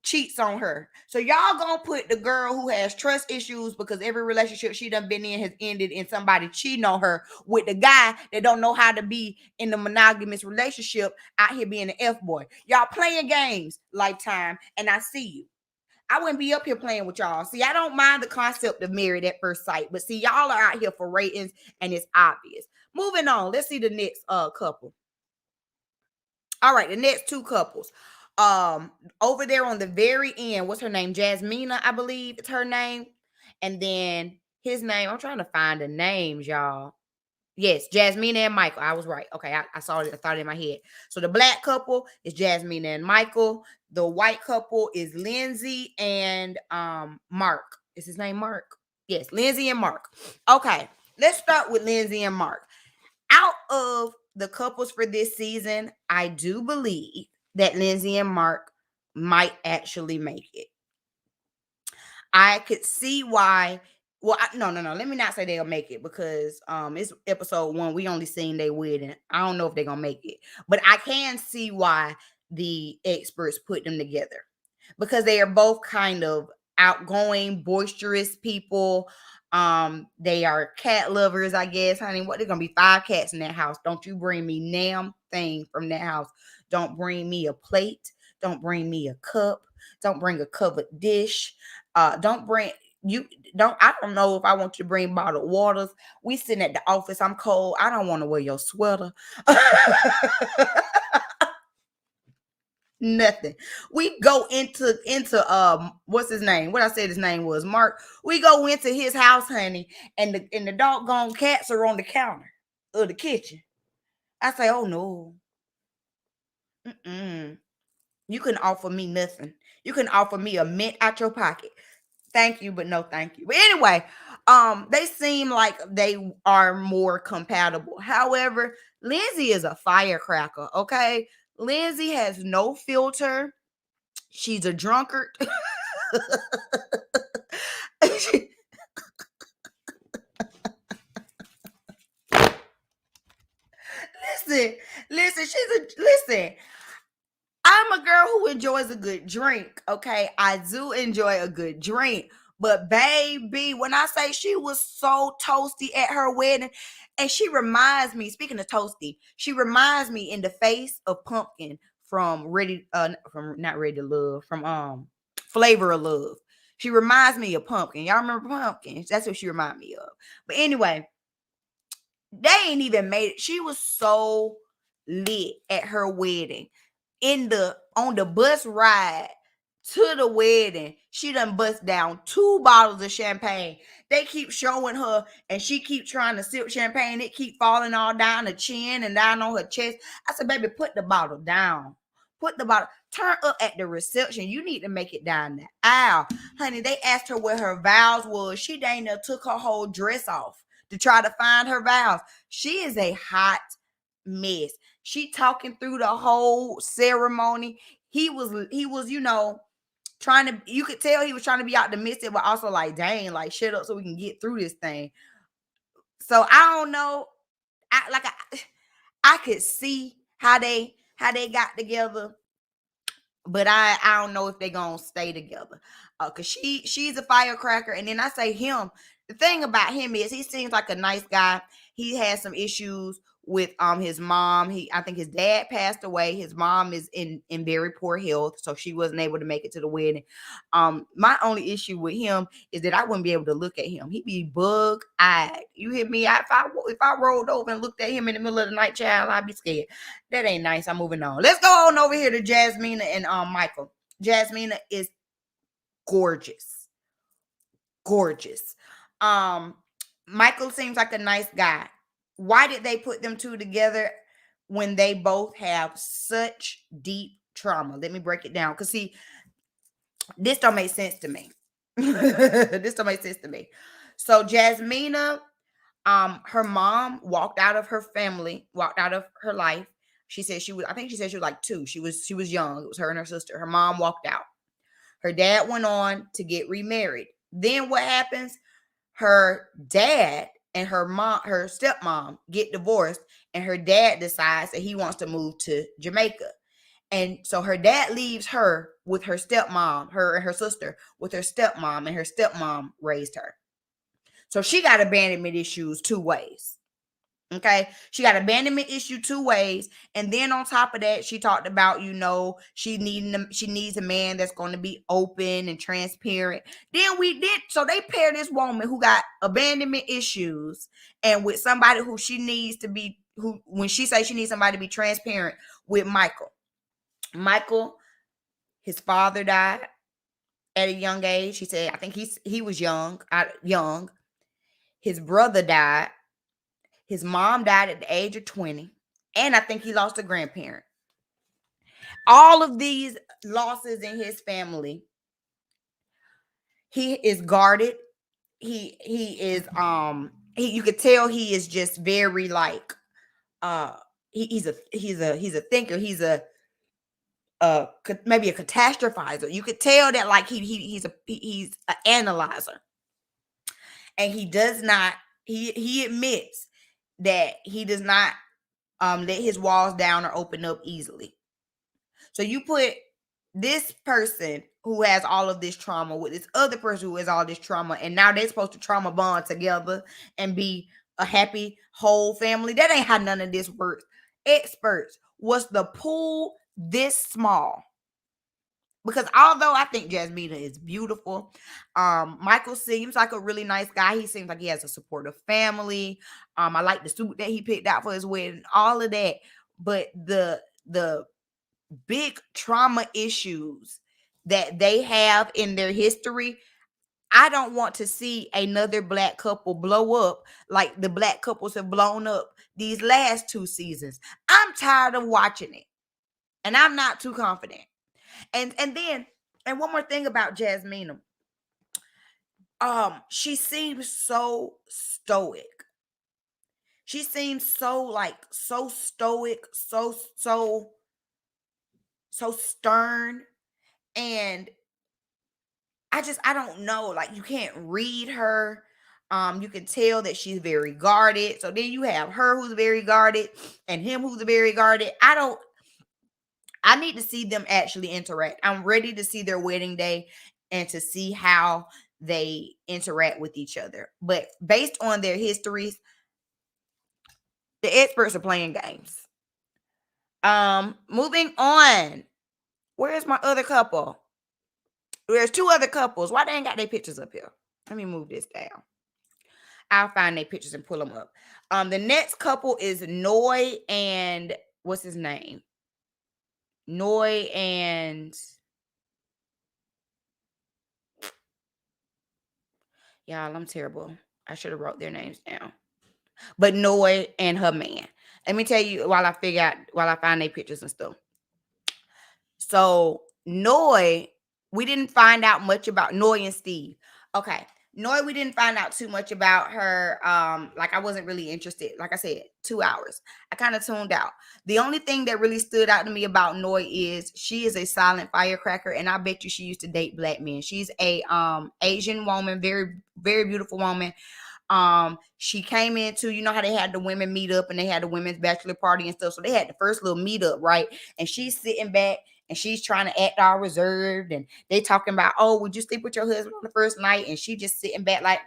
cheats on her. So y'all gonna put the girl who has trust issues because every relationship she done been in has ended in somebody cheating on her with the guy that don't know how to be in the monogamous relationship out here being an F-boy. Y'all playing games, Lifetime, and I see you. I wouldn't be up here playing with y'all. See, I don't mind the concept of Married at First Sight, but see, y'all are out here for ratings and it's obvious. Moving on, let's see the next couple. All right, the next two couples. Over there on the very end, what's her name? Jasmina, I believe it's her name. And then his name, I'm trying to find the names, y'all. Yes, Jasmina and Michael. I was right. Okay, I saw it. I thought it in my head. So the black couple is Jasmina and Michael. The white couple is Lindsay and Mark. Is his name Mark? Yes, Lindsay and Mark. Okay, let's start with Lindsay and Mark. Out of the couples for this season, I do believe that Lindsay and Mark might actually make it. I could see why. Well, no. Let me not say they'll make it because it's episode 1. We only seen they wedding. I don't know if they're gonna make it, but I can see why the experts put them together because they are both kind of outgoing, boisterous people. They are cat lovers, I guess, honey. What, there's gonna be 5 cats in that house. Don't you bring me damn thing from that house. Don't bring me a plate. Don't bring me a cup. Don't bring a covered dish. Don't bring you don't I don't know if I want you to bring bottled waters. We sitting at the office. I'm cold. I don't want to wear your sweater. Nothing. We go into what's his name? What I said his name was Mark. We go into his house, honey, and the doggone cats are on the counter of the kitchen. I say, oh no. You can offer me nothing. You can offer me a mint out your pocket. Thank you, but no thank you. But anyway, they seem like they are more compatible. However, Lindsay is a firecracker, okay? Lindsay has no filter. She's a drunkard. Listen. I'm a girl who enjoys a good drink, okay? I do enjoy a good drink. But baby, when I say she was so toasty at her wedding, and she reminds me, speaking of toasty, she reminds me in the face of Pumpkin from not Ready to Love, from Flavor of Love. She reminds me of Pumpkin. Y'all remember Pumpkin? That's what she reminds me of. But anyway, they ain't even made it. She was so lit at her wedding. On the bus ride to the wedding, she done bust down 2 bottles of champagne. They keep showing her, and she keep trying to sip champagne. It keep falling all down her chin and down on her chest. I said, baby, put the bottle down. Put the bottle. Turn up at the reception. You need to make it down the aisle. Honey, they asked her where her vows was. She dang near took her whole dress off to try to find her vows. She is a hot mess. She talking through the whole ceremony. He was, trying to, you could tell he was trying to be optimistic, but also like, dang, like shut up so we can get through this thing. So I don't know. I could see how they got together, but I don't know if they're gonna stay together. Cause she's a firecracker. And then I say him. The thing about him is he seems like a nice guy. He has some issues with his mom. I think his dad passed away. His mom is in very poor health, so she wasn't able to make it to the wedding. My only issue with him is that I wouldn't be able to look at him. He'd be bug-eyed. You hear me? If I rolled over and looked at him in the middle of the night, child, I'd be scared. That ain't nice. I'm moving on. Let's go on over here to Jasmina and Michael. Jasmina is gorgeous. Michael seems like a nice guy. Why did they put them two together when they both have such deep trauma? Let me break it down. Because see, this don't make sense to me. So Jasmina, her mom walked out of her family, walked out of her life. She said she was like 2. She was young. It was her and her sister. Her mom walked out. Her dad went on to get remarried. Then what happens? Her dad and her stepmom get divorced, and her dad decides that he wants to move to Jamaica. And so her dad leaves her with her stepmom, her and her sister with her stepmom, and her stepmom raised her. So she got abandonment issues 2 ways. Okay, she got abandonment issue 2 ways, and then on top of that, she talked about she needs a man that's going to be open and transparent. Then so they pair this woman who got abandonment issues and with somebody who she needs to be when she says she needs somebody to be transparent, with Michael. Michael, his father died at a young age. He said, I think he was young. His brother died. His mom died at the age of 20. And I think he lost a grandparent. All of these losses in his family, he is guarded. He is you could tell he is just very like he's a thinker. He's a maybe a catastrophizer. You could tell that like he's an analyzer. And he does not, he admits that he does not let his walls down or open up easily. So you put this person who has all of this trauma with this other person who has all this trauma, and now they're supposed to trauma bond together and be a happy whole family. That ain't how none of this works. Experts, was the pool this small? Because although I think Jasmina is beautiful, Michael seems like a really nice guy. He seems like he has a supportive family. I like the suit that he picked out for his wedding, all of that. But the big trauma issues that they have in their history, I don't want to see another Black couple blow up like the Black couples have blown up these last 2 seasons. I'm tired of watching it, and I'm not too confident. And one more thing about Jasmina. She seems so stoic. She seems so stoic, so stern. And I don't know. Like, you can't read her. You can tell that she's very guarded. So then you have her who's very guarded and him who's very guarded. I need to see them actually interact. I'm ready to see their wedding day and to see how they interact with each other. But based on their histories, the experts are playing games. Moving on. Where's my other couple? There's 2 other couples. Why they ain't got their pictures up here? Let me move this down. I'll find their pictures and pull them up. The next couple is Noy and what's his name? Noy and y'all, I'm terrible. I should have wrote their names down. But Noy and her man. Let me tell you while I find their pictures and stuff. So Noy, we didn't find out much about Noy and Steve. Okay. Noy, we didn't find out too much about her. Like, I wasn't really interested. Like I said, 2 hours. I kind of tuned out. The only thing that really stood out to me about Noy is she is a silent firecracker, and I bet you she used to date Black men. She's a Asian woman, very, very beautiful woman. She came into, you know how they had the women meet up and they had the women's bachelor party and stuff. So they had the first little meetup, right? And she's sitting back and she's trying to act all reserved. And they talking about, oh, would you sleep with your husband on the first night? And she just sitting back like,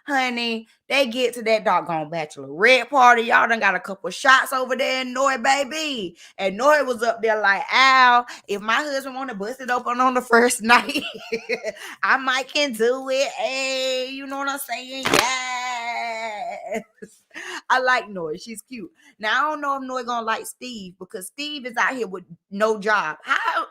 honey, they get to that doggone bachelorette party. Y'all done got a couple shots over there in Noy, baby. And Noy was up there like, ow, if my husband want to bust it open on the first night, I might can do it. Hey, you know what I'm saying? Yes. I like Noy. She's cute. Now, I don't know if Noy gonna like Steve because Steve is out here with no job. How?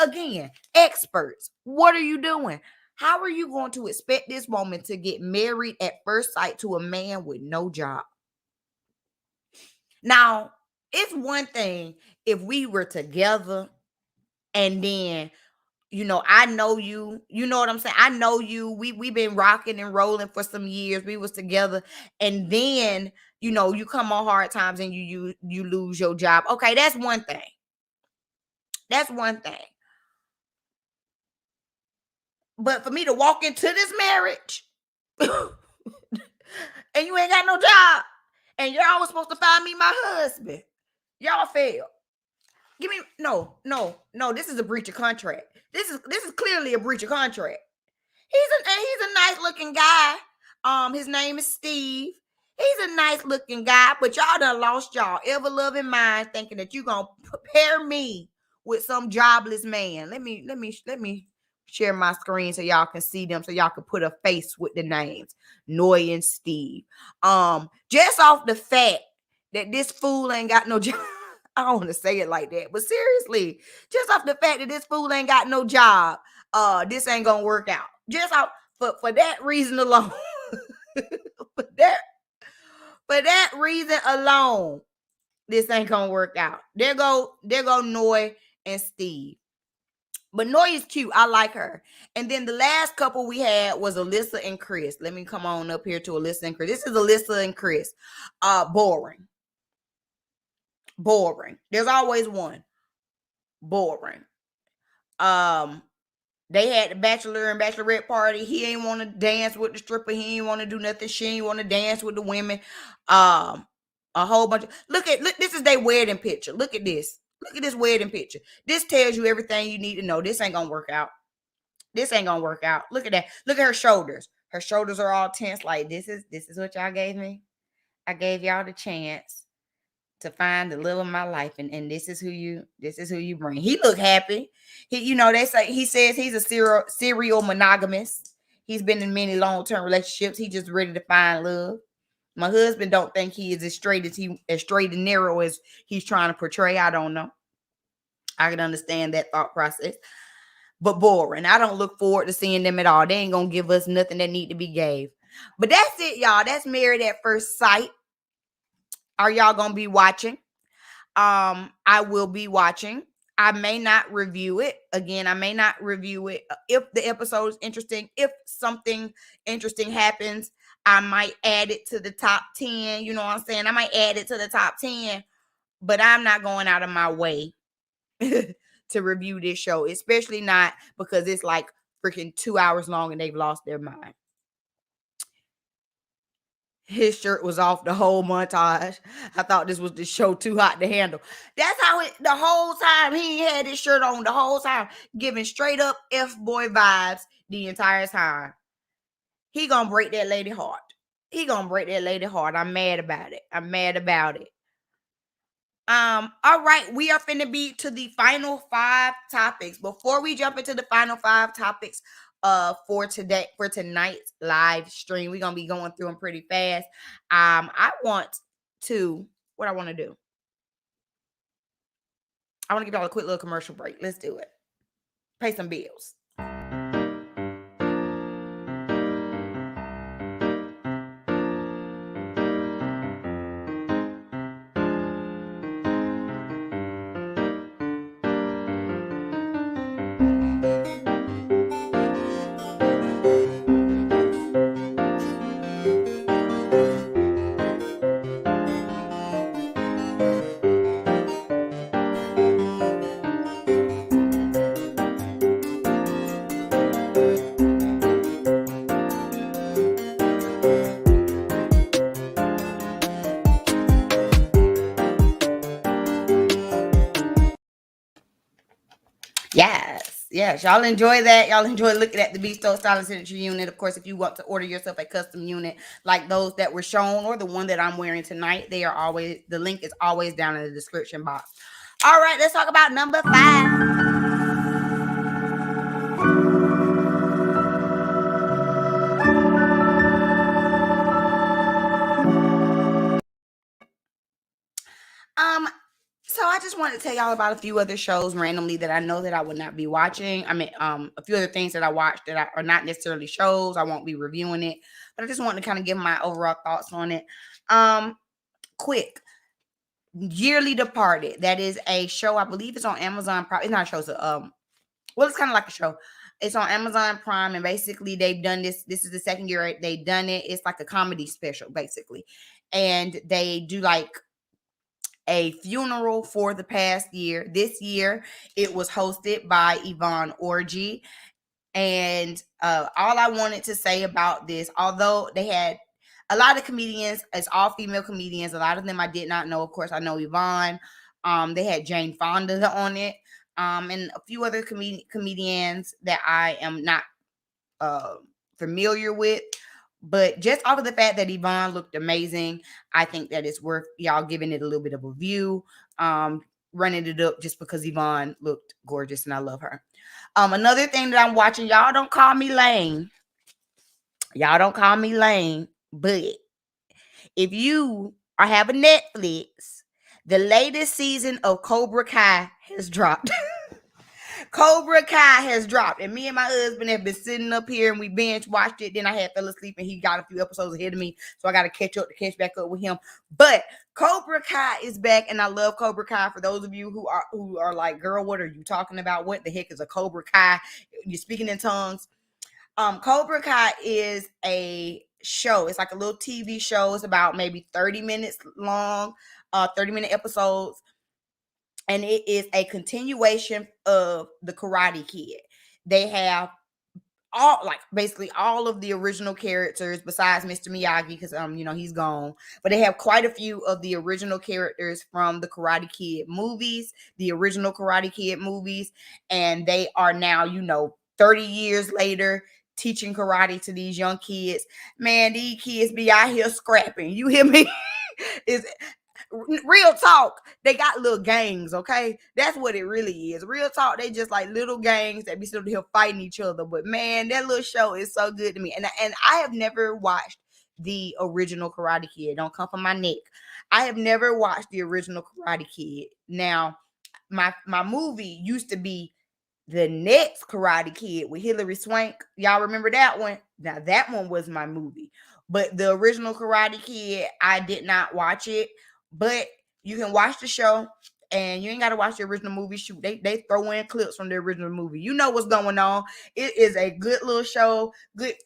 Again, experts, what are you doing? How are you going to expect this woman to get married at first sight to a man with no job? Now, it's one thing if we were together and then, you know, I know you, you know what I'm saying? I know you. We've been rocking and rolling for some years. We was together. And then, you know, you come on hard times and you lose your job. Okay, that's one thing. That's one thing. But for me to walk into this marriage and you ain't got no job and y'all was supposed to find me my husband, y'all failed. Give me no. This is a breach of contract. This is clearly a breach of contract. He's a nice looking guy. His name is Steve. He's a nice looking guy, but y'all done lost y'all ever loving mind thinking that you gonna pair me with some jobless man. Let me share my screen so y'all can see them, so y'all can put a face with the names Noy and Steve. Just off the fact that this fool ain't got no job. I don't want to say it like that, but seriously, just off the fact that this fool ain't got no job, this ain't gonna work out. Just out for that reason alone. for that for that reason alone, this ain't gonna work out. There go Noy and Steve. But Noy is cute. I like her. And then the last couple we had was Alyssa and Chris. Let me come on up here to Alyssa and Chris. This is Alyssa and Chris. Boring. Boring. There's always one. Boring. They had the bachelor and bachelorette party. He ain't want to dance with the stripper. He ain't want to do nothing. She ain't want to dance with the women. A whole bunch of look. This is their wedding picture. Look at this. Look at this wedding picture. This tells you everything you need to know. This ain't gonna work out. This ain't gonna work out. Look at that. Look at her shoulders. Her shoulders are all tense. Like this is what y'all gave me. I gave y'all the chance to find the love of my life, and this is who you bring. He look happy. They say he says he's a serial monogamist. He's been in many long-term relationships. He just ready to find love. My husband don't think he is as straight and narrow as he's trying to portray. I don't know. I can understand that thought process. But boring. I don't look forward to seeing them at all. They ain't gonna give us nothing that need to be gave. But that's it, y'all. That's Married at First Sight. Are y'all gonna be watching? I will be watching. I may not review it. Again, I may not review it. If the episode is interesting, if something interesting happens, I might add it to the top 10. You know what I'm saying? I might add it to the top 10, but I'm not going out of my way to review this show, especially not because it's like freaking 2 hours long and they've lost their mind. His shirt was off the whole montage. I thought this was the show too hot to handle. That's how the whole time he had his shirt on the whole time, giving straight up F-boy vibes the entire time. He gonna break that lady heart. I'm mad about it. All right, we are finna be to the final 5 topics. Before we jump into the final 5 topics for tonight's live stream, we're gonna be going through them pretty fast. What I want to do, I want to give y'all a quick little commercial break. Let's do it. Pay some bills. Yes, y'all enjoy that. Y'all enjoy looking at the Besto Styling Signature unit. Of course, if you want to order yourself a custom unit like those that were shown or the one that I'm wearing tonight, the link is always down in the description box. All right, let's talk about number 5. So I just wanted to tell y'all about a few other shows randomly that I know that I would not be watching. I mean, a few other things that I watched that are not necessarily shows. I won't be reviewing it, but I just wanted to kind of give my overall thoughts on it. Quick. Yearly Departed. That is a show. I believe it's on Amazon Prime. It's not a show. So, it's kind of like a show. It's on Amazon Prime, and basically they've done this. This is the second year they've done it. It's like a comedy special, basically, and they do like a funeral for the past year. This year, it was hosted by Yvonne Orji. And all I wanted to say about this, although they had a lot of comedians, it's all female comedians. A lot of them I did not know. Of course, I know Yvonne. They had Jane Fonda on it, and a few other comedians that I am not familiar with. But just off of the fact that Yvonne looked amazing, I think that it's worth y'all giving it a little bit of a view. Running it up just because Yvonne looked gorgeous and I love her. Another thing that I'm watching, y'all don't call me lame. But if you have a Netflix, The latest season of Cobra Kai has dropped. Cobra Kai has dropped, and me and my husband have been sitting up here and we binge watched it. Then I had fell asleep and he got a few episodes ahead of me, so I got to catch back up with him. But Cobra Kai is back, and I love Cobra Kai. For those of you who are like, girl, what are you talking about? What the heck is a Cobra Kai? You're speaking in tongues. Cobra Kai is a show. It's like a little TV show. It's about maybe 30 minutes long, 30-minute episodes. And it is a continuation of the Karate Kid. They have basically all of the original characters besides Mr. Miyagi, because he's gone. But they have quite a few of the original characters from the Karate Kid movies, the original Karate Kid movies, and they are now 30 years later teaching karate to these young kids. Man, these kids be out here scrapping. You hear me? Is real talk. They got little gangs, okay? That's what it really is. Real talk, they just like little gangs that be sitting here fighting each other. But man, that little show is so good to me. And I have never watched the original Karate Kid. Don't come for my neck. I have never watched the original Karate Kid. Now, my movie used to be the next Karate Kid with Hilary Swank. Y'all remember that one? Now, that one was my movie. But the original Karate Kid, I did not watch it. But you can watch the show, and you ain't got to watch the original movie. Shoot, they throw in clips from the original movie. You know what's going on. It is a good little show. Good,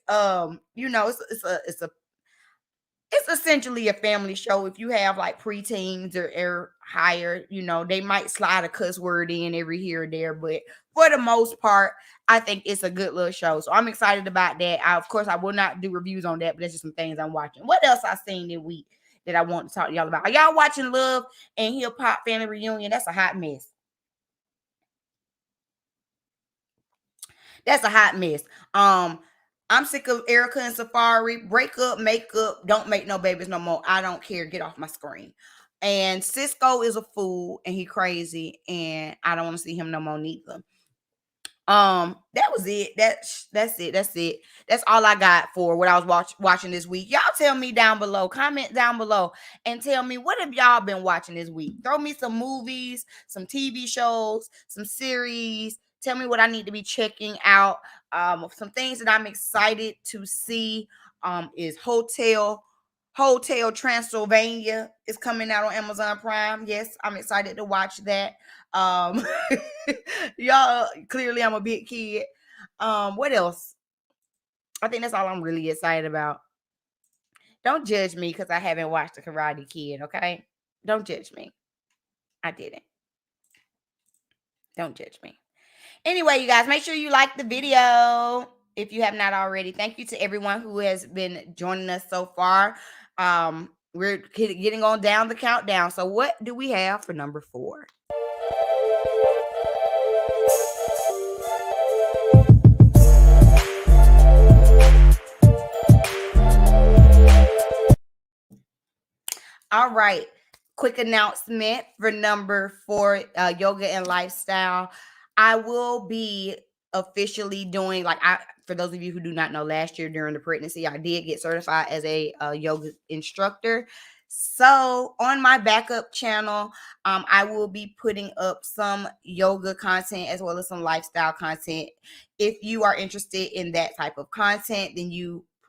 it's essentially a family show. If you have like preteens or higher, they might slide a cuss word in every here and there, but for the most part, I think it's a good little show. So I'm excited about that. Of course, I will not do reviews on that, but that's just some things I'm watching. What else I seen this week that I want to talk to y'all about? Are y'all watching Love and Hip Hop Family Reunion? That's a hot mess. That's a hot mess. I'm sick of Erica and Safari. Break up, make up, don't make no babies no more. I don't care. Get off my screen. And Cisco is a fool and he crazy, and I don't want to see him no more neither. That was it. That's it. That's all I got for what I was watching this week. Y'all tell me down below, comment down below, and tell me, what have y'all been watching this week? Throw me some movies, some TV shows, some series. Tell me what I need to be checking out. Some things that I'm excited to see is Hotel Transylvania is coming out on Amazon Prime. Yes, I'm excited to watch that. Y'all, clearly I'm a big kid. What else? I think that's all I'm really excited about. Don't judge me because I haven't watched The Karate Kid, okay? Don't judge me. I didn't. Don't judge me. Anyway, you guys, make sure you like the video if you have not already. Thank you to everyone who has been joining us so far. We're getting on down the countdown. So what do we have for number 4? All right. Quick announcement for number 4, yoga and lifestyle. I will be officially doing, for those of you who do not know, last year during the pregnancy, I did get certified as a yoga instructor. So on my backup channel, I will be putting up some yoga content as well as some lifestyle content. If you are interested in that type of content,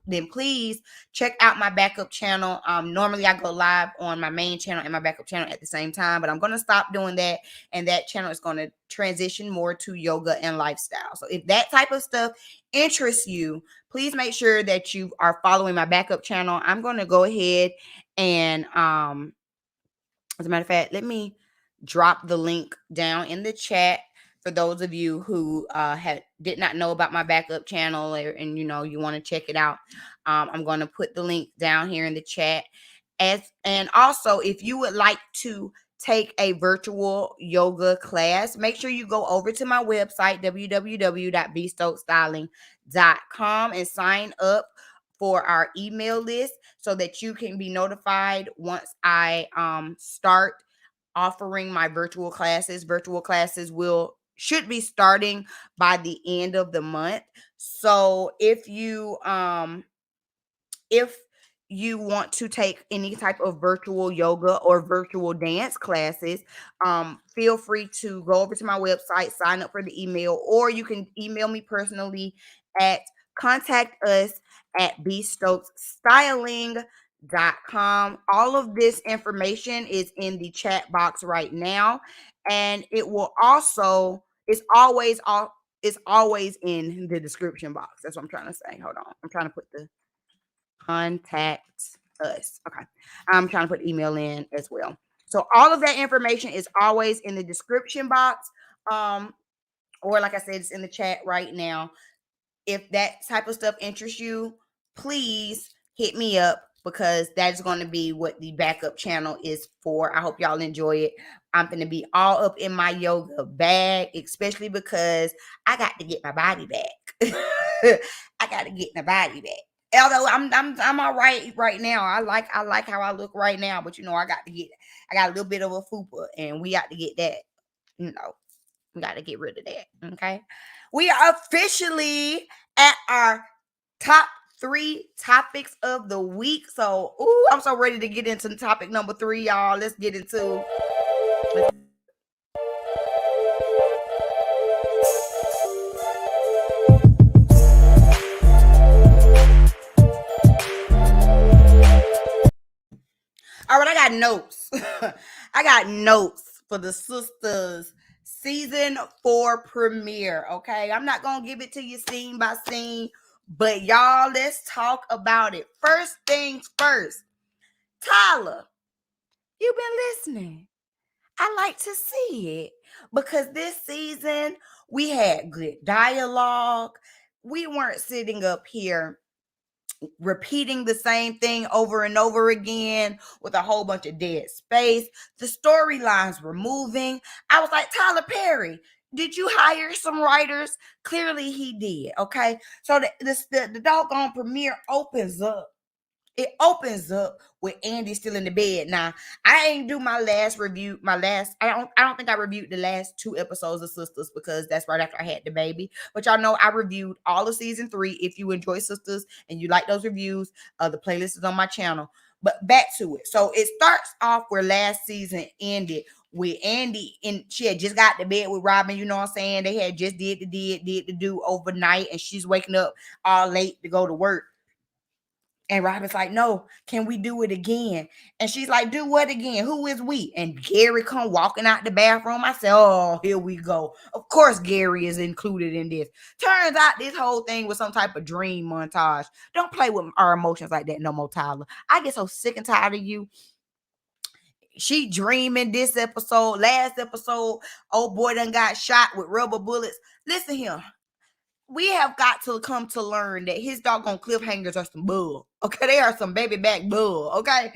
then please check out my backup channel. Normally I go live on my main channel and my backup channel at the same time, but I'm going to stop doing that. And that channel is going to transition more to yoga and lifestyle. So if that type of stuff interests you, please make sure that you are following my backup channel. I'm going to go ahead and, as a matter of fact, let me drop the link down in the chat for those of you who did not know about my backup channel, and you want to check it out. I'm going to put the link down here in the chat. And also, if you would like to take a virtual yoga class, make sure you go over to my website, www.bstokestyling.com, and sign up for our email list so that you can be notified once I start offering my virtual classes. Virtual classes should be starting by the end of the month. So if you want to take any type of virtual yoga or virtual dance classes, feel free to go over to my website, sign up for the email, or you can email me personally at contact us at bestokesstyling.com. All of this information is in the chat box right now, and it will also, it's always in the description box. That's what I'm trying to say. Hold on. I'm trying to put the contact us. Okay. I'm trying to put email in as well. So all of that information is always in the description box. Or like I said, it's in the chat right now. If that type of stuff interests you, please hit me up, because that's going to be what the backup channel is for. I hope y'all enjoy it. I'm going to be all up in my yoga bag, especially because I got to get my body back. I got to get my body back. Although I'm all right now. I like how I look right now, but I got a little bit of a fupa, and we got to get that. We got to get rid of that. Okay. We are officially at our top 3 topics of the week. So, I'm so ready to get into topic number 3, y'all. Let's get into. All right, I got notes. I got notes for the Sistas season 4 premiere. Okay, I'm not gonna give it to you scene by scene, but y'all, let's talk about it. First things first, Tyler, you been listening. I like to see it, because this season we had good dialogue. We weren't sitting up here repeating the same thing over and over again with a whole bunch of dead space. The storylines were moving. I was like, Tyler Perry, did you hire some writers? Clearly he did. Okay. So the doggone premiere opens up. It opens up with Andy still in the bed. Now, I ain't do my last review. I don't think I reviewed the last 2 episodes of Sistas, because that's right after I had the baby. But y'all know I reviewed all of season 3. If you enjoy Sistas and you like those reviews, the playlist is on my channel. But back to it. So it starts off where last season ended with Andy, and she had just got to bed with Robin. You know what I'm saying? They had just did the do overnight, and she's waking up all late to go to work. And Robin's like, no, can we do it again? And she's like, do what again? Who is we? And Gary come walking out the bathroom. I said, oh, here we go. Of course, Gary is included in this. Turns out this whole thing was some type of dream montage. Don't play with our emotions like that no more, Tyler. I get so sick and tired of you. She dreaming this episode. Last episode, old boy done got shot with rubber bullets. Listen here. We have got to come to learn that his doggone cliffhangers are some bull. Okay, they are some baby back bull. Okay.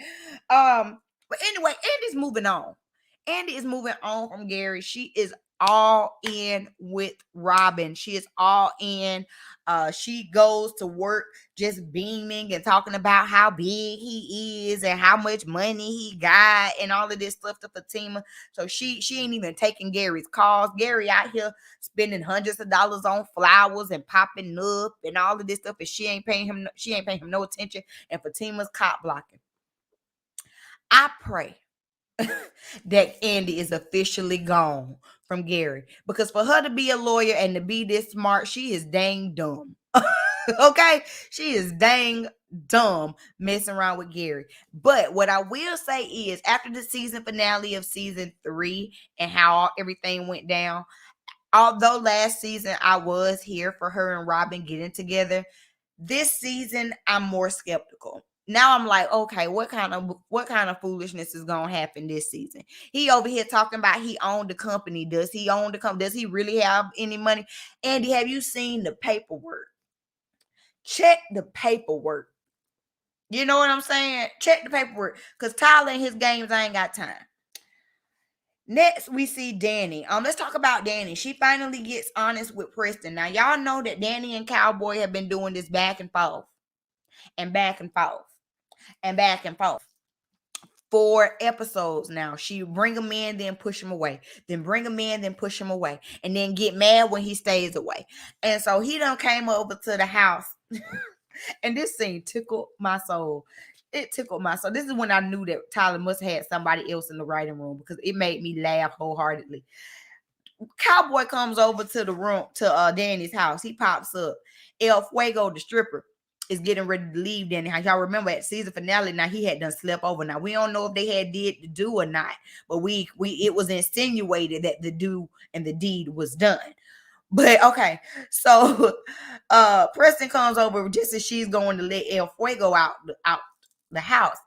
But anyway, Andy's moving on. Andy is moving on from Gary. She is all in with Robin. She is all in. She goes to work just beaming and talking about how big he is and how much money he got and all of this stuff to Fatima. So she ain't even taking Gary's calls. Gary out here spending hundreds of dollars on flowers and popping up and all of this stuff, and she ain't paying him no attention. And Fatima's cop blocking. I pray that Andy is officially gone from Gary, because for her to be a lawyer and to be this smart, she is dang dumb. Okay, she is dang dumb messing around with Gary. But what I will say is, after the season finale of season 3 and how everything went down, although last season I was here for her and Robin getting together, this season I'm more skeptical. Now I'm like, okay, what kind of foolishness is gonna happen this season? He over here talking about he owned the company. Does he own the company? Does he really have any money? Andy, have you seen the paperwork? Check the paperwork. You know what I'm saying? Check the paperwork, because Tyler and his games, I ain't got time. Next, we see Danny. Let's talk about Danny. She finally gets honest with Preston. Now, y'all know that Danny and Cowboy have been doing this back and forth, and back and forth, and back and forth. 4 episodes now. She bring him in, then push him away. Then bring him in, then push him away. And then get mad when he stays away. And so he done came over to the house. And this scene tickled my soul. It tickled my soul. This is when I knew that Tyler must have had somebody else in the writing room because it made me laugh wholeheartedly. Cowboy comes over to the room to Danny's house. He pops up. El Fuego, the stripper, is getting ready to leave Danny's house. Y'all remember at season finale, now he had done slept over. Now we don't know if they had did the do or not, but we it was insinuated that the do and the deed was done. But okay, so Preston comes over just as she's going to let El Fuego out the house.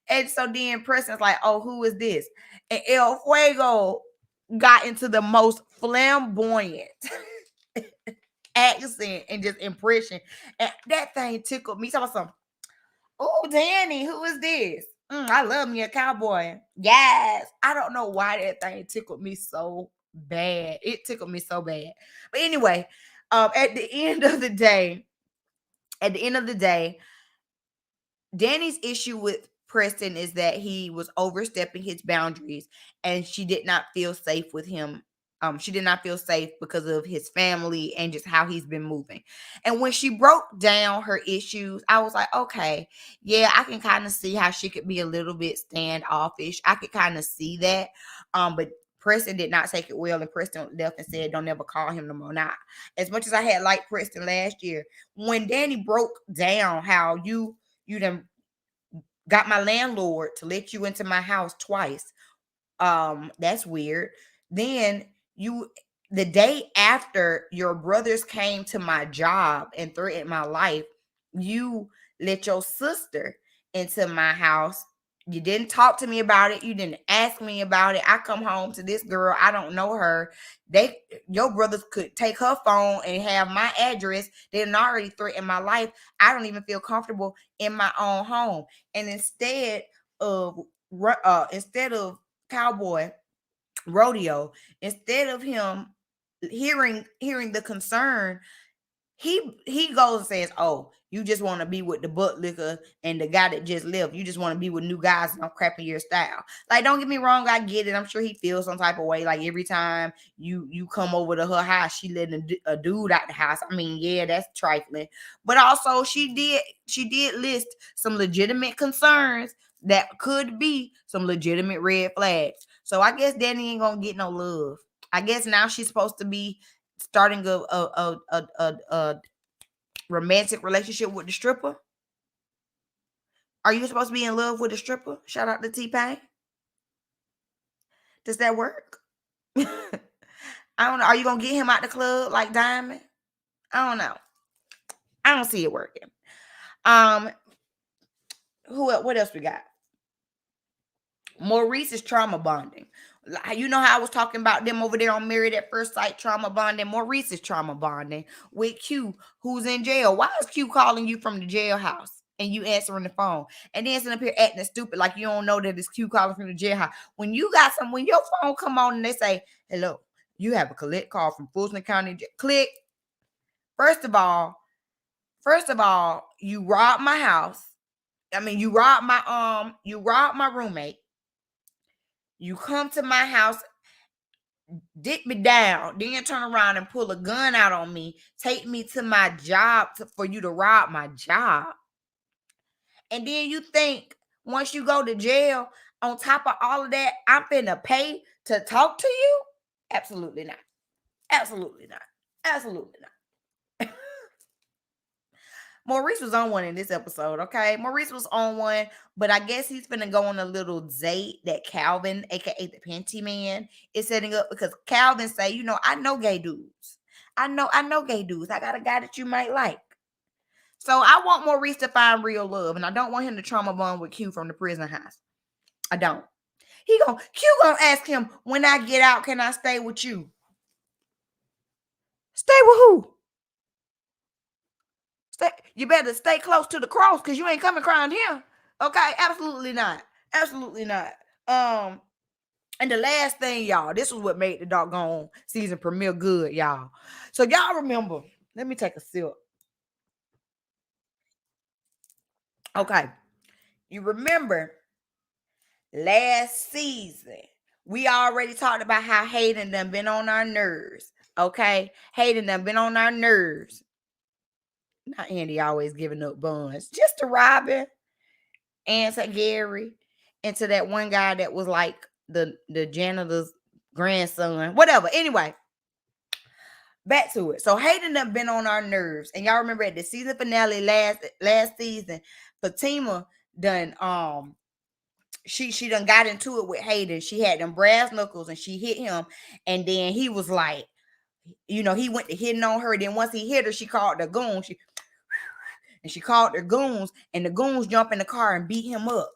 And so then Preston's like, oh, who is this? And El Fuego got into the most flamboyant accent and just impression. And that thing tickled me. So some, oh, Danny, who is this? I love me a cowboy. Yes. I don't know why that thing tickled me so bad. It tickled me so bad. But anyway, at the end of the day, Danny's issue with Preston is that he was overstepping his boundaries and she did not feel safe with him. She did not feel safe because of his family and just how he's been moving. And when she broke down her issues, I was like, okay, yeah, I can kind of see how she could be a little bit standoffish. I could kind of see that. But Preston did not take it well, and Preston left and said, don't ever call him no more. Now, as much as I had liked Preston last year, when Danny broke down how you done got my landlord to let you into my house twice. That's weird. Then the day after your brothers came to my job and threatened my life, you let your sister into my house. You didn't talk to me about it. You didn't ask me about it. I come home to this girl. I don't know her. Your brothers could take her phone and have my address. They didn't already threaten my life. I don't even feel comfortable in my own home. And instead of Cowboy Rodeo, instead of him hearing the concern, he goes and says, oh, you just want to be with the butt liquor and the guy that just left. You just want to be with new guys and I'm crapping your style. Like, don't get me wrong, I get it. I'm sure he feels some type of way. Like every time you come over to her house, she letting a dude out the house. I mean, yeah, that's trifling. But also she did list some legitimate concerns that could be some legitimate red flags. So I guess Danny ain't gonna get no love. I guess now she's supposed to be starting a romantic relationship with the stripper. Are you supposed to be in love with a stripper? Shout out to T-Pain. Does that work? I don't know. Are you gonna get him out the club like Diamond? I don't know. I don't see it working. What else we got? Maurice is trauma bonding. You know how I was talking about them over there on Married at First Sight trauma bonding? Maurice is trauma bonding with Q, who's in jail. Why is Q calling you from the jailhouse and you answering the phone? And then sitting up here acting stupid like you don't know that it's Q calling from the jailhouse. When your phone come on and they say, hello, you have a collect call from Fulton County. Click. First of all, you robbed my house. I mean, you robbed my roommate. You come to my house, dick me down, then turn around and pull a gun out on me, take me to my job for you to rob my job. And then you think once you go to jail, on top of all of that, I'm finna pay to talk to you? Absolutely not. Absolutely not. Absolutely not. Maurice was on one in this episode, okay? Maurice was on one, but I guess he's finna go on a little date that Calvin, aka the Panty Man, is setting up because Calvin say, I know gay dudes. I know gay dudes. I got a guy that you might like. So I want Maurice to find real love, and I don't want him to trauma bond with Q from the prison house. I don't. Q gonna ask him, when I get out, can I stay with you? Stay with who? You better stay close to the cross because you ain't coming crying here. Okay, absolutely not. Absolutely not. And the last thing, y'all, this was what made the doggone season premiere good, y'all. So y'all remember, let me take a sip. Okay, you remember last season, we already talked about how Hayden done been on our nerves. Okay, Hayden done been on our nerves. Not Andy always giving up buns. Just to Robin. and to Gary, and to that one guy that was like the janitor's grandson, whatever. Anyway, back to it. So Hayden done been on our nerves, and y'all remember at the season finale last season, Fatima done she done got into it with Hayden. She had them brass knuckles and she hit him, and then he was like, he went to hitting on her. Then once he hit her, she called the goons. She called the goons, and the goons jump in the car and beat him up.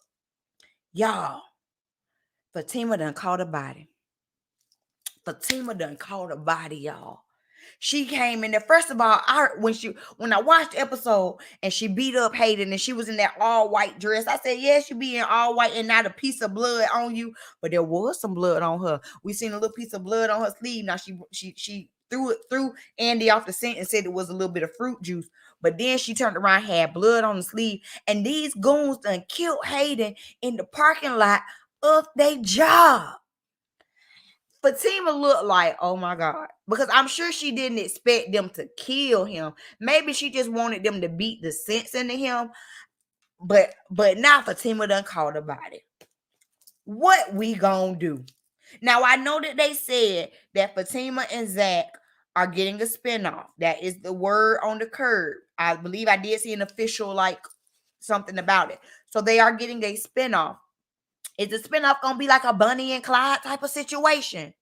Y'all, Fatima done caught a body. Y'all. She came in there. First of all, when I watched the episode and she beat up Hayden and she was in that all white dress, I said, yes, you be in all white and not a piece of blood on you. But there was some blood on her. We seen a little piece of blood on her sleeve. Now she threw Andy off the scent and said it was a little bit of fruit juice. But then she turned around, had blood on the sleeve, and these goons done killed Hayden in the parking lot of their job. Fatima looked like, oh my God, because I'm sure she didn't expect them to kill him. Maybe she just wanted them to beat the sense into him. But now Fatima done caught about it. What we gonna do? Now, I know that they said that Fatima and Zach are getting a spinoff. That is the word on the curb. I believe I did see an official, like, something about it. So they are getting a spinoff. Is the spinoff gonna be like a Bonnie and Clyde type of situation?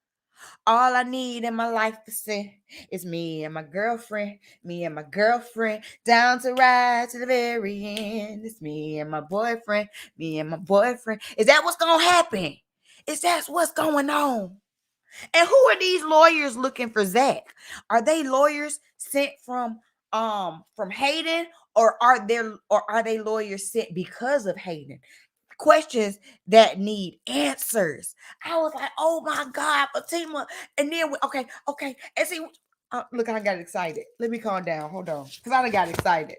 All I need in my life to say is me and my girlfriend, down to ride to the very end. It's me and my boyfriend. Is that what's gonna happen? Is that what's going on? And who are these lawyers looking for Zach? Are they lawyers sent from Hayden, or are they lawyers sent because of Hayden? Questions that need answers. I was like, oh my God, Fatima. And then, okay. And see, look, I got excited. Let me calm down. Hold on. Because I done got excited.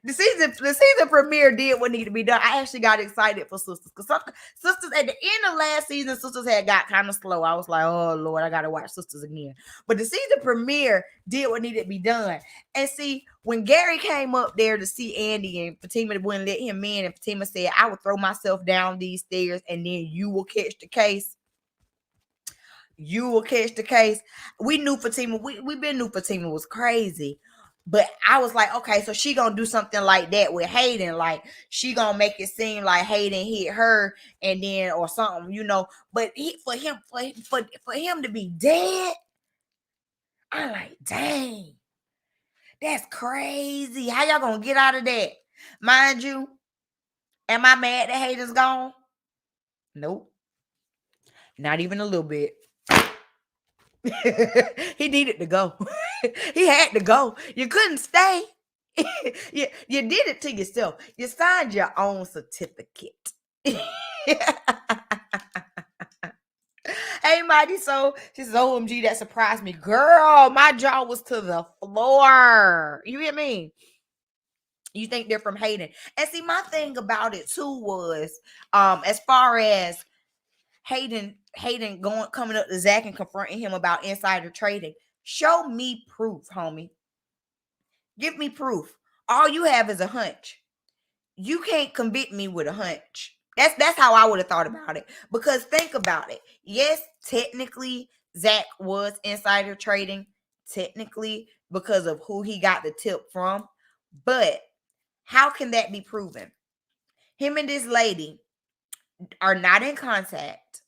The season premiere did what needed to be done. I actually got excited for Sistas. Because Sistas, at the end of last season, Sistas had got kind of slow. I was like, oh Lord, I got to watch Sistas again. But the season premiere did what needed to be done. And see, when Gary came up there to see Andy and Fatima wouldn't let him in, and Fatima said, I would throw myself down these stairs and then you will catch the case. We knew Fatima. We been knew Fatima was crazy. But I was like, okay, so she gonna do something like that with Hayden. Like, she gonna make it seem like Hayden hit her and then, or something, But for him to be dead, I'm like, dang, that's crazy. How y'all gonna get out of that? Mind you, am I mad that Hayden's gone? Nope. Not even a little bit. He needed to go. He had to go. You couldn't stay. you did it to yourself. You signed your own certificate. Hey, Mighty Soul. She says, OMG, that surprised me. Girl, my jaw was to the floor. You hear me? You think they're from Hayden. And see, my thing about it too was, as far as Hayden coming up to Zach and confronting him about insider trading. Show me proof, homie. Give me proof. All you have is a hunch. You can't convict me with a hunch. That's how I would have thought about it. Because think about it. Yes, technically, Zach was insider trading. Technically, because of who he got the tip from. But how can that be proven? Him and this lady are not in contact.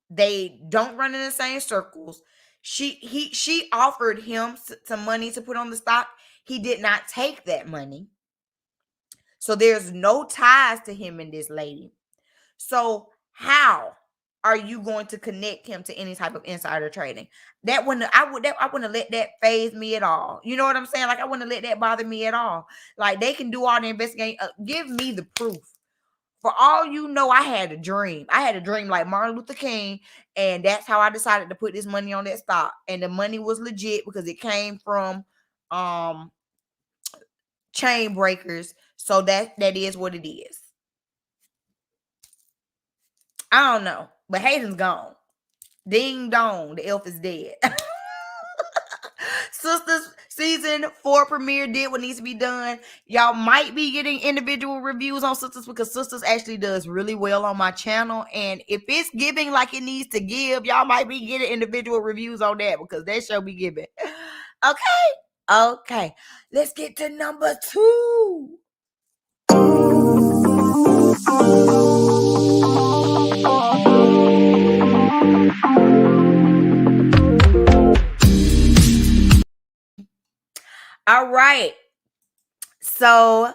They don't run in the same circles. She offered him some money to put on the stock. He did not take that money. So there's no ties to him and this lady. So how are you going to connect him to any type of insider trading? I wouldn't let that phase me at all. You know what I'm saying? Like, I wouldn't let that bother me at all. Like, they can do all the investigating. Give me the proof. For all you know, I had a dream. Like Martin Luther King, and that's how I decided to put this money on that stock. And the money was legit because it came from chain breakers. So that is what it is. I don't know, but Hayden's gone. Ding dong, the elf is dead. Sistas, Season 4 premiere did what needs to be done. Y'all might be getting individual reviews on Sistas because Sistas actually does really well on my channel. And if it's giving like it needs to give, y'all might be getting individual reviews on that because that show be giving. Okay. Let's get to number 2. All right. So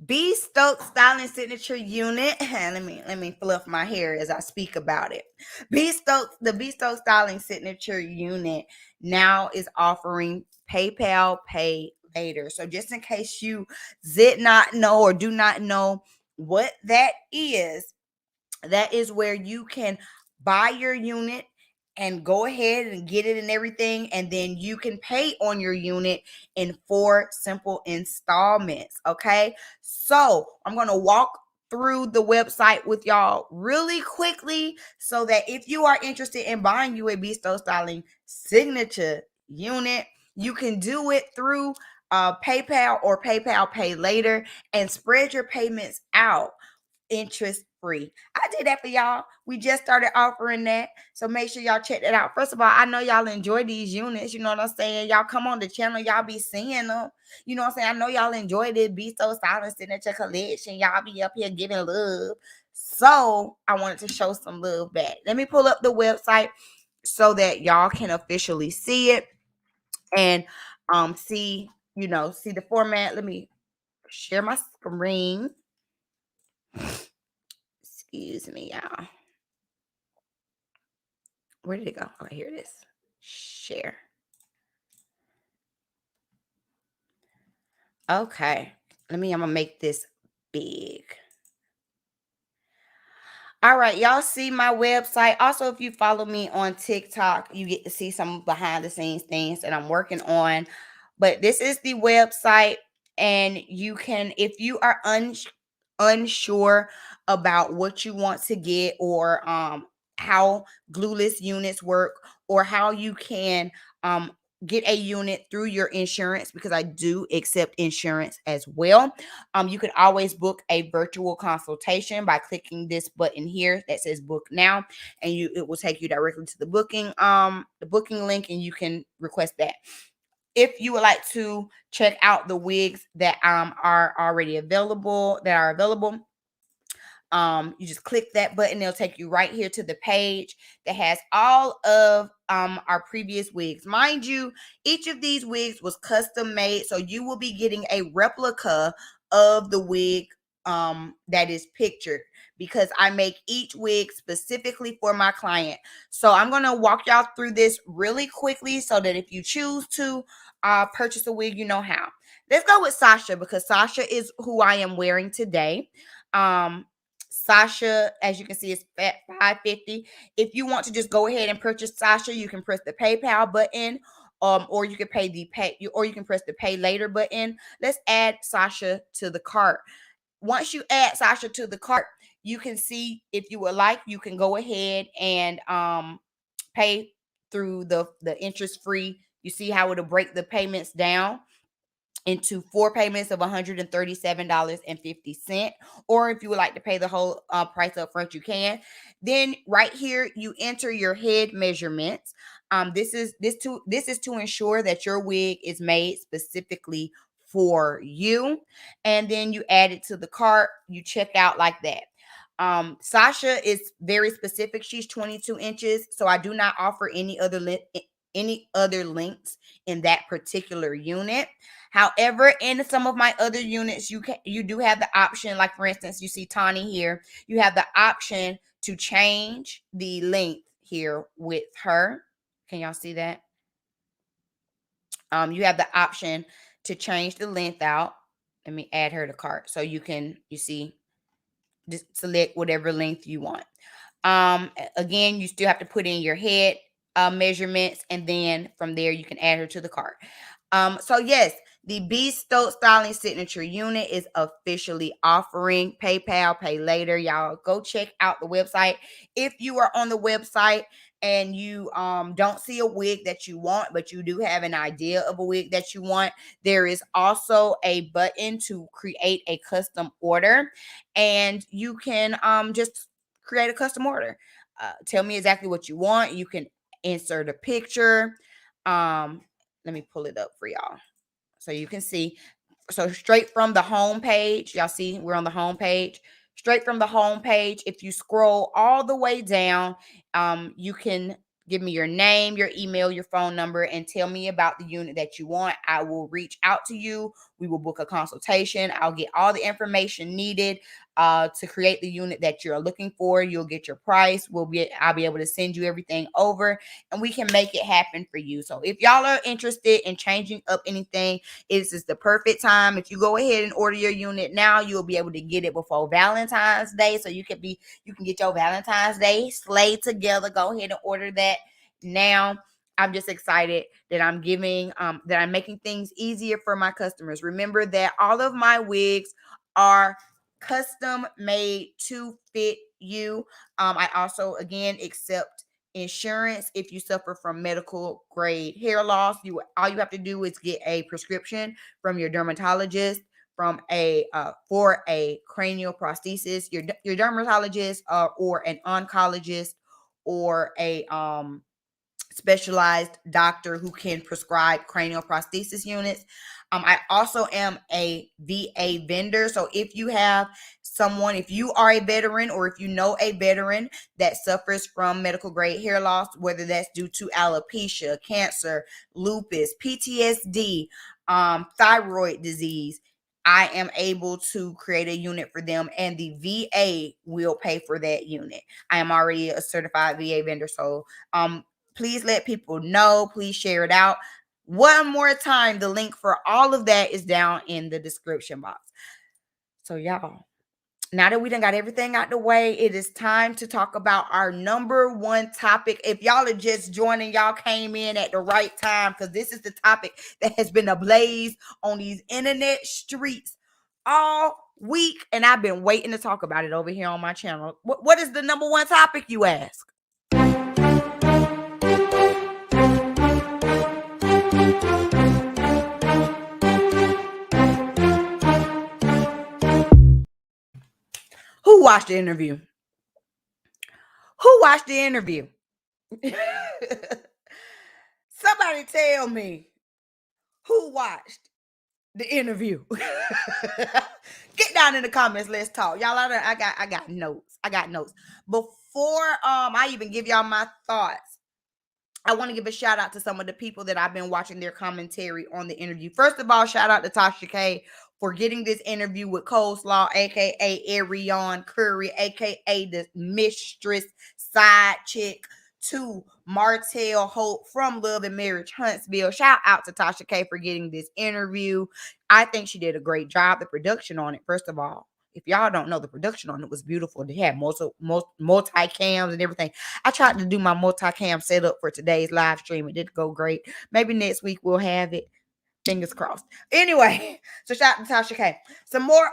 Be Stoked Styling Signature Unit. Let me fluff my hair as I speak about it. The Be Stoked Styling Signature Unit now is offering PayPal Pay Later. So just in case you did not know or do not know what that is where you can buy your unit and go ahead and get it and everything, and then you can pay on your unit in 4 simple installments. Okay, so I'm going to walk through the website with y'all really quickly so that if you are interested in buying you a Be Stoked Styling Signature Unit, you can do it through PayPal or PayPal Pay Later and spread your payments out interest free. I did that for y'all. We just started offering that. So make sure y'all check that out. First of all, I know y'all enjoy these units. You know what I'm saying? Y'all come on the channel. Y'all be seeing them. You know what I'm saying? I know y'all enjoy this Be Stoked Styling Signature collection. Y'all be up here giving love. So I wanted to show some love back. Let me pull up the website so that y'all can officially see it and see the format. Let me share my screen. Excuse me, y'all. Where did it go? Oh, here it is. Share. Okay. I'm going to make this big. All right, y'all see my website. Also, if you follow me on TikTok, you get to see some behind the scenes things that I'm working on. But this is the website, and you can, if you are unsure about what you want to get, or how glueless units work, or how you can get a unit through your insurance, because I do accept insurance as well. You can always book a virtual consultation by clicking this button here that says book now, and it will take you directly to the booking link, and you can request that. If you would like to check out the wigs that are available, you just click that button. It'll take you right here to the page that has all of our previous wigs. Mind you, each of these wigs was custom made, so you will be getting a replica of the wig that is pictured, because I make each wig specifically for my client. So I'm going to walk y'all through this really quickly so that if you choose to purchase a wig, you know how. Let's go with Sasha, because Sasha is who I am wearing today. Sasha, as you can see, is at $550. If you want to just go ahead and purchase Sasha, you can press the PayPal button, or you can you can press the Pay Later button. Let's add Sasha to the cart. Once you add Sasha to the cart, you can see, if you would like, you can go ahead and pay through the interest free. You see how it'll break the payments down into 4 payments of $137.50. Or if you would like to pay the whole price up front, you can. Then right here, you enter your head measurements. This is to ensure that your wig is made specifically for you. And then you add it to the cart. You check out like that. Sasha is very specific. She's 22 inches, so I do not offer any other lengths in that particular unit. However, in some of my other units, you do have the option, like for instance, you see Tawny here, you have the option to change the length here with her. Can y'all see that? You have the option to change the length out. Let me add her to cart so you see, just select whatever length you want. Again, you still have to put in your head measurements, and then from there you can add her to the cart. So yes, The Bespoke Styling Signature Unit is officially offering PayPal, pay later. Y'all go check out the website. If you are on the website and you don't see a wig that you want, but you do have an idea of a wig that you want, there is also a button to create a custom order, and you can just create a custom order. Tell me exactly what you want. You can insert a picture. Let me pull it up for y'all so you can see. So straight from the home page, y'all see we're on the home page. Straight from the home page, if you scroll all the way down, you can give me your name, your email, your phone number, and tell me about the unit that you want. I will reach out to you. We will book a consultation. I'll get all the information needed to create the unit that you're looking for. You'll get your price. I'll be able to send you everything over, and we can make it happen for you. So if y'all are interested in changing up anything, this is the perfect time. If you go ahead and order your unit now, you'll be able to get it before Valentine's Day. So you can get your Valentine's Day slay together. Go ahead and order that now. I'm just excited that I'm making things easier for my customers. Remember that all of my wigs are custom made to fit you. I also, again, accept insurance. If you suffer from medical grade hair loss, all you have to do is get a prescription from your dermatologist for a cranial prosthesis. Your dermatologist or an oncologist or a specialized doctor who can prescribe cranial prosthesis units. I also am a VA vendor. So if you are a veteran, or if you know a veteran that suffers from medical grade hair loss, whether that's due to alopecia, cancer, lupus, PTSD, thyroid disease, I am able to create a unit for them, and the VA will pay for that unit. I am already a certified VA vendor. So please let people know. Please share it out. One more time, the link for all of that is down in the description box. So y'all, now that we done got everything out the way, it is time to talk about our number one topic. If y'all are just joining, y'all came in at the right time, because this is the topic that has been ablaze on these internet streets all week, and I've been waiting to talk about it over here on my channel. What is the number one topic, you ask? Who watched the interview? Who watched the interview? Somebody tell me who watched the interview. Get down in the comments. Let's talk, y'all. I got notes. Before I even give y'all my thoughts, I want to give a shout out to some of the people that I've been watching their commentary on the interview. First of all, shout out to Tasha K for getting this interview with Coleslaw, aka Arionne Curry, aka the mistress side chick to Martell Hope from Love and Marriage Huntsville. Shout out to Tasha K for getting this interview. I think she did a great job. The production on it, first of all, if y'all don't know, the production on it was beautiful. They had multi-cams and everything. I tried to do my multi-cam setup for today's live stream. It didn't go great. Maybe next week we'll have it. Fingers crossed. Anyway, so shout out to Tasha K. Some more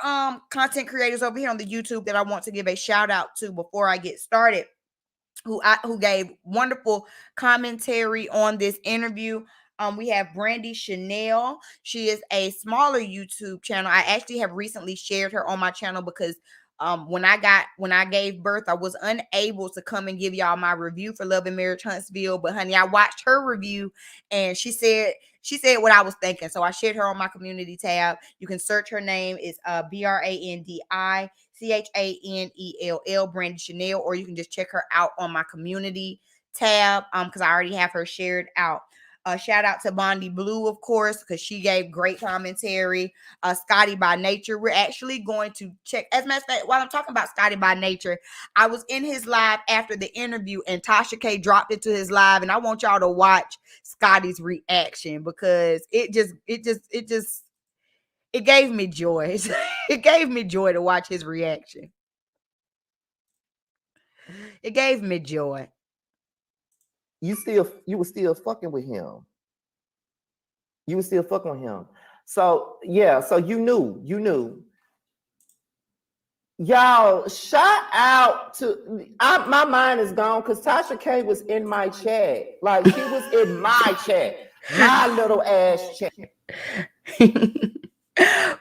content creators over here on the YouTube that I want to give a shout out to before I get started, who gave wonderful commentary on this interview. We have Brandy Chanel. She is a smaller YouTube channel. I actually have recently shared her on my channel because when I gave birth, I was unable to come and give y'all my review for Love and Marriage Huntsville. But honey, I watched her review, and she said what I was thinking. So I shared her on my community tab. You can search her name. It's BrandyChanell, Brandy Chanel, or you can just check her out on my community tab because I already have her shared out. Shout out to Bondi Blue, of course, because she gave great commentary. Scotty by Nature. We're actually going to check. As a matter of fact, while I'm talking about Scotty by Nature, I was in his live after the interview, and Tasha K dropped it to his live, and I want y'all to watch Scotty's reaction because it gave me joy. It gave me joy to watch his reaction. It gave me joy. You were still fucking with him. You were still fucking with him. So yeah, so you knew. Y'all, shout out to my mind is gone because Tasha K was in my chat. Like she was in my chat, my little ass chat,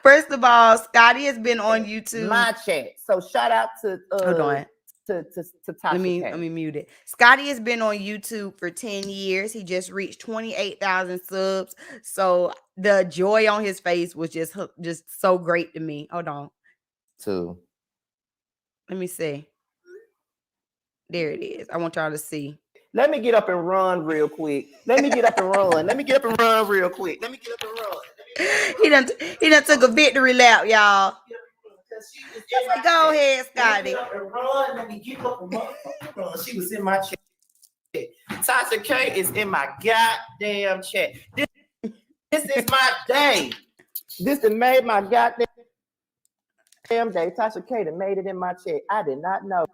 First of all, Scotty has been on YouTube. my chat. So shout out Hold on. to Let Tasha me K. let me mute it. Scotty has been on YouTube for 10 years. He just reached 28,000 subs. So the joy on his face was just so great to me. Hold on. Too. Let me see. There it is. I want y'all to see. Let me get up and run real quick. Let me get up and run. Let me get up and run real quick. Let me get up and run. He done took a victory lap, y'all. I said, go ahead, Let me Scotty. get up and run. Let me get up and run. She was in my chat. Tasha K is in my goddamn chat. This is my day. This that made my goddamn day. Tasha K that made it in my chat. I did not know.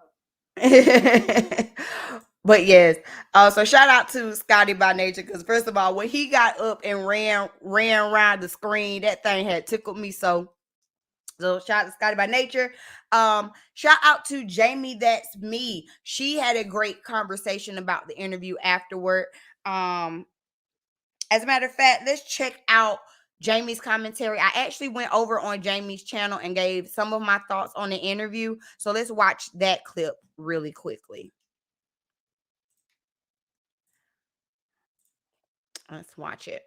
But yes, so shout out to Scotty by Nature because first of all, when he got up and ran around the screen, that thing had tickled me so. So shout out to Scotty by Nature. Shout out to Jamie. That's me. She had a great conversation about the interview afterward. Um, as a matter of fact, let's check out Jamie's commentary. I actually went over on Jamie's channel and gave some of my thoughts on the interview. So let's watch that clip really quickly. Let's watch it.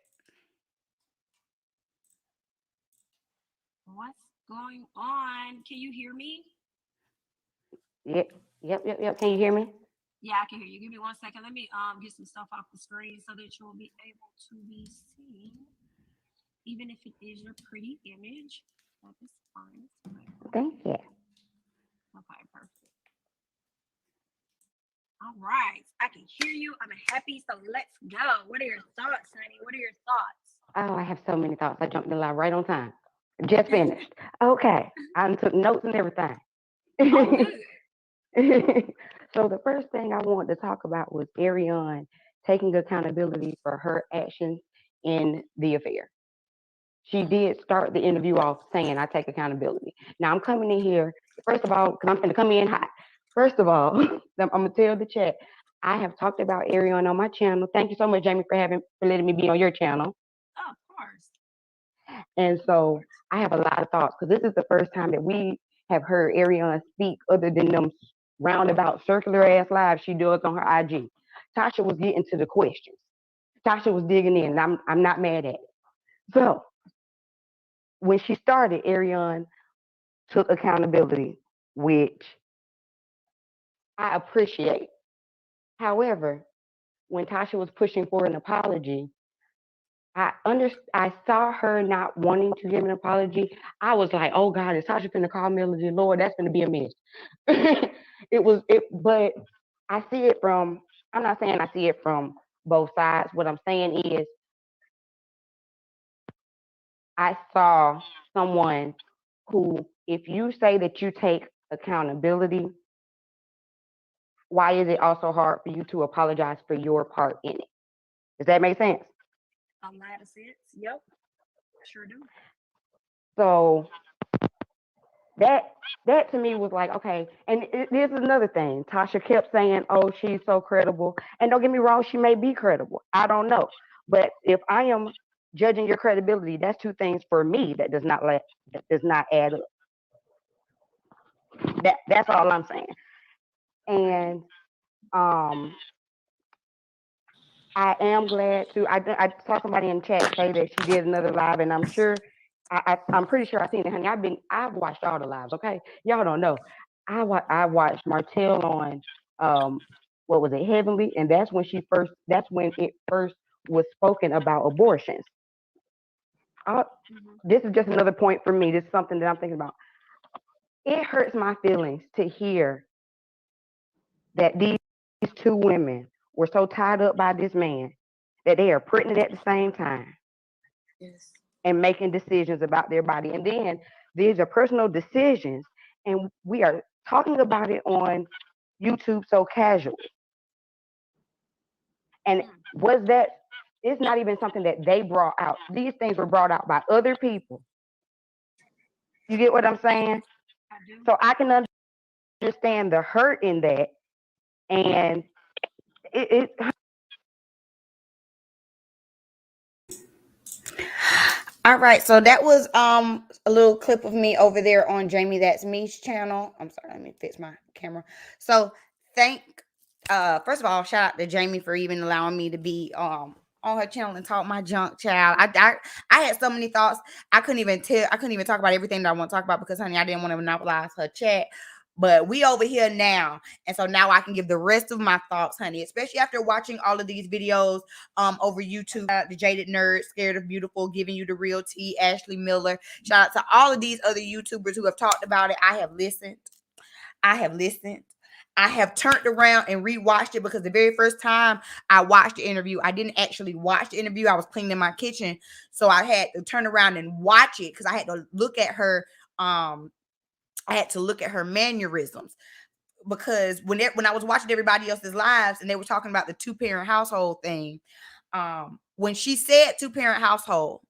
What's going on? Can you hear me? Yep. Can you hear me? Yeah, I can hear you. Give me 1 second. Let me get some stuff off the screen so that you'll be able to be seen, even if it is your pretty image. That is fine. Thank you. Okay, perfect. All right, I can hear you. I'm happy. So let's go. What are your thoughts, honey? What are your thoughts? Oh, I have so many thoughts. I jumped in live right on time. Just finished. Okay. I took notes and everything. Oh, good. So the first thing I wanted to talk about was Arionne taking accountability for her actions in the affair. She did start the interview off saying, I take accountability. Now I'm coming in here, first of all, because I'm going to come in hot. First of all, I'm going to tell the chat, I have talked about Arionne on my channel. Thank you so much, Jamie, for letting me be on your channel. Oh, of course. And so I have a lot of thoughts because this is the first time that we have heard Arionne speak other than them roundabout circular ass lives she does on her IG. Tasha was getting to the questions. Tasha was digging in, and I'm not mad at it. So when she started, Arionne took accountability, which I appreciate. However, when Tasha was pushing for an apology, I saw her not wanting to give an apology. I was like, oh God, is Tasha finna call Melody? Lord, that's gonna be a mess. But I see it from, I'm not saying I see it from both sides. What I'm saying is I saw someone who, if you say that you take accountability, why is it also hard for you to apologize for your part in it? Does that make sense? A lot of sense. Yep, sure do. So that to me was like, okay. And this is another thing. Tasha kept saying, oh, she's so credible. And don't get me wrong, she may be credible. I don't know. But if I am judging your credibility, that's two things for me that does not add up. That's all I'm saying. And um I am glad to. I saw somebody in chat say that she did another live, and I'm sure, I'm pretty sure I've seen it, honey. I've watched all the lives. Okay, y'all don't know. I watched Martell on what was it, Heavenly, and that's when she first. That's when it first was spoken about abortions. This is just another point for me. This is something that I'm thinking about. It hurts my feelings to hear that these two women were so tied up by this man that they are pregnant at the same time. Yes. And making decisions about their body. And then these are personal decisions, and we are talking about it on YouTube so casually. And was that It's not even something that they brought out. These things were brought out by other people. You get what I'm saying? I do. So I can understand the hurt in that. And it All right, so that was a little clip of me over there on Jamie That's Me's channel. I'm sorry, let me fix my camera. So first of all, shout out to Jamie for even allowing me to be on her channel and talk my junk, child. I had so many thoughts. I couldn't even talk about everything that I want to talk about because, honey, I didn't want to monopolize her chat. But we over here now, and so now I can give the rest of my thoughts, honey, especially after watching all of these videos over YouTube. The Jaded Nerd, Scared of Beautiful, Giving You the Real Tea, Ashley Miller. Shout out to all of these other YouTubers who have talked about it. I have listened. I have turned around and rewatched it because the very first time I watched the interview, I didn't actually watch the interview. I was cleaning my kitchen, so I had to turn around and watch it because I had to look at her. I had to look at her mannerisms because when I was watching everybody else's lives and they were talking about the 2-parent household thing, when she said 2-parent household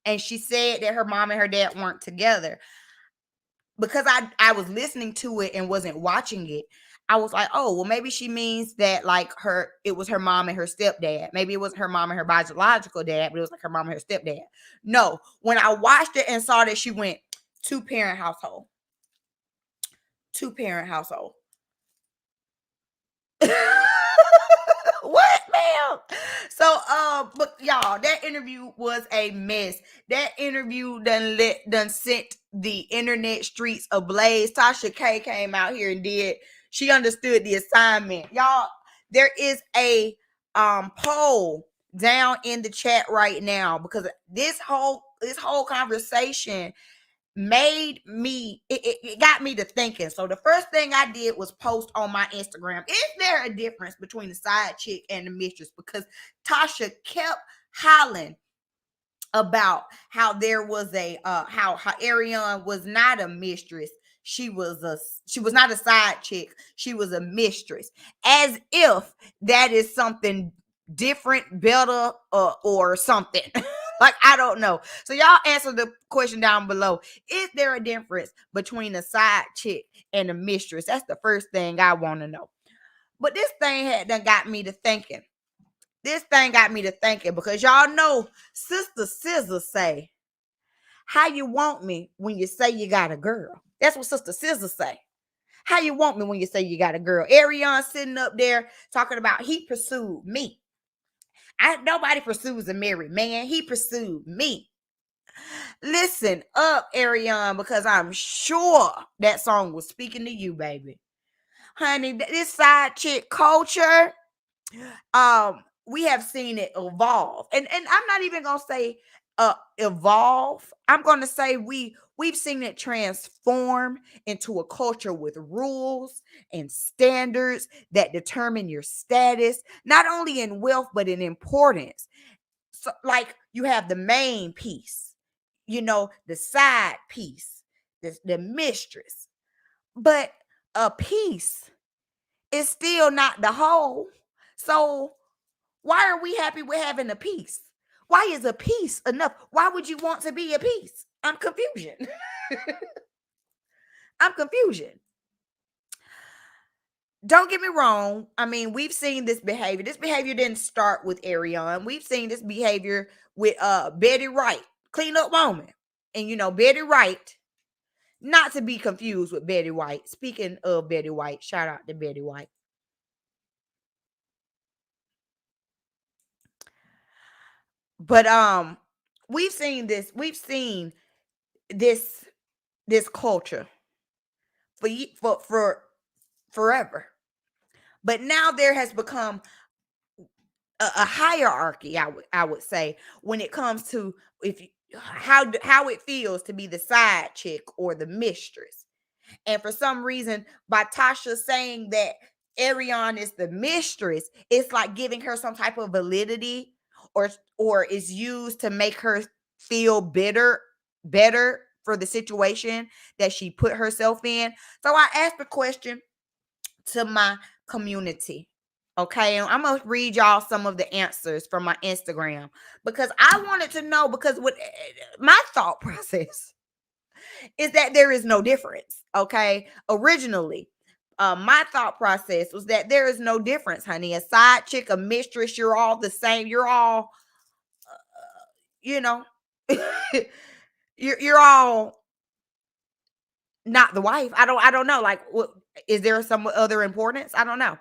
and she said that her mom and her dad weren't together, because I was listening to it and wasn't watching it, I was like, oh, well, maybe she means that like it was her mom and her stepdad. Maybe it wasn't her mom and her biological dad, but it was like her mom and her stepdad. No, when I watched it and saw that she went 2-parent household. 2-parent household. What, ma'am? So, but y'all, that interview was a mess. That interview done sent the internet streets ablaze. Tasha K came out here and she understood the assignment. Y'all, there is a poll down in the chat right now because this whole conversation it got me to thinking. So the first thing I did was post on my Instagram, is there a difference between the side chick and the mistress? Because Tasha kept hollering about how there was a how Arionne was not a mistress. She was not a side chick. She was a mistress, as if that is something different, better, or something. Like, I don't know. So y'all answer the question down below. Is there a difference between a side chick and a mistress? That's the first thing I want to know. But this thing had done got me to thinking. Because y'all know Sister Scissors say, how you want me when you say you got a girl? That's what Sister Scissors say. How you want me when you say you got a girl? Arionne sitting up there talking about he pursued me. Nobody pursues a married man. He pursued me. Listen up, Arionne, because I'm sure that song was speaking to you, baby. Honey, this side chick culture, we have seen it evolve. And I'm not even gonna say evolve. I'm gonna say we've seen it transform into a culture with rules and standards that determine your status, not only in wealth but in importance. So, like, you have the main piece, the side piece, the mistress, but a piece is still not the whole. So why are we happy with having a piece? Why is a piece enough? Why would you want to be a piece? I'm confusion. I'm confusion. Don't get me wrong. I mean, we've seen this behavior. This behavior didn't start with Arionne. We've seen this behavior with Betty Wright, cleanup woman. And Betty Wright, not to be confused with Betty White. Speaking of Betty White, shout out to Betty White. But we've seen this culture for forever. But now there has become a hierarchy, I would say, when it comes to how it feels to be the side chick or the mistress. And for some reason, by Tasha saying that Arionne is the mistress, it's like giving her some type of validity, or is used to make her feel better for the situation that she put herself in. So I asked the question to my community. Okay, and I'm gonna read y'all some of the answers from my Instagram because I wanted to know, because what my thought process is that there is no difference. Okay, originally, my thought process was that there is no difference, honey. A side chick, a mistress, you're all the same. You're all, you know, you're all not the wife. I don't know. Like, what is there some other importance? I don't know.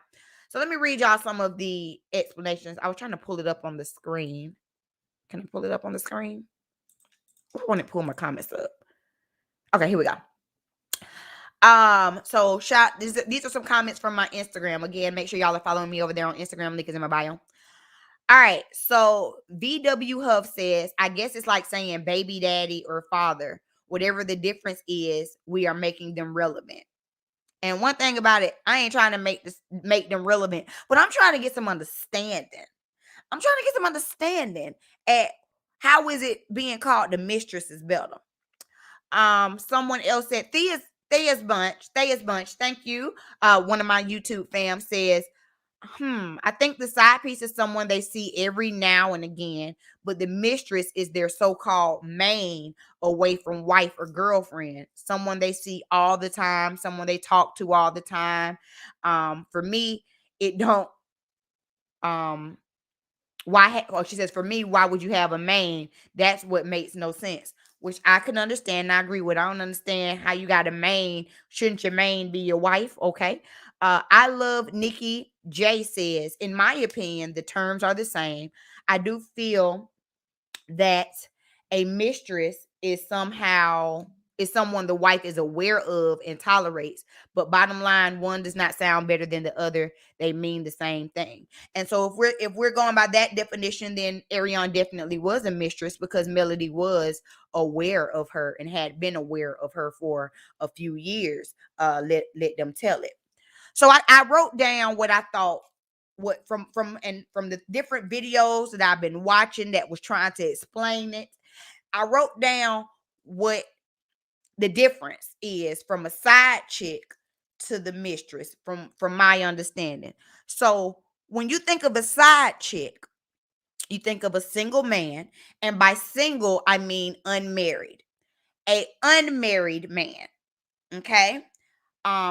So let me read y'all some of the explanations. I was trying to pull it up on the screen. Can I pull it up on the screen? I want to pull my comments up. Okay, here we go. So these are some comments from my Instagram. Again, make sure y'all are following me over there on Instagram. Link is in my bio. All right. So VW Huff says, I guess it's like saying baby daddy or father. Whatever the difference is, we are making them relevant. And one thing about it, I ain't trying to make them relevant, but I'm trying to get some understanding. I'm trying to get some understanding at how is it being called the mistress is better. Someone else said Thea's bunch. Thank you. One of my YouTube fam says, I think the side piece is someone they see every now and again, but the mistress is their so-called main away from wife or girlfriend, someone they see all the time, someone they talk to all the time. For me, it don't, she says, for me, why would you have a main? That's what makes no sense, which I can understand and I agree with. I don't understand how you got a main. Shouldn't your main be your wife? Okay. I love Nikki J says, in my opinion, the terms are the same. I do feel that a mistress is someone the wife is aware of and tolerates, but bottom line, one does not sound better than the other. They mean the same thing. And so if we're going by that definition, then Arionne definitely was a mistress because Melody was aware of her and had been aware of her for a few years. Let them tell it. So I wrote down what I thought, what from the different videos that I've been watching that was trying to explain it. I wrote down what the difference is from a side chick to the mistress from my understanding. So when you think of a side chick, you think of a single man, and by single I mean unmarried. A unmarried man, okay?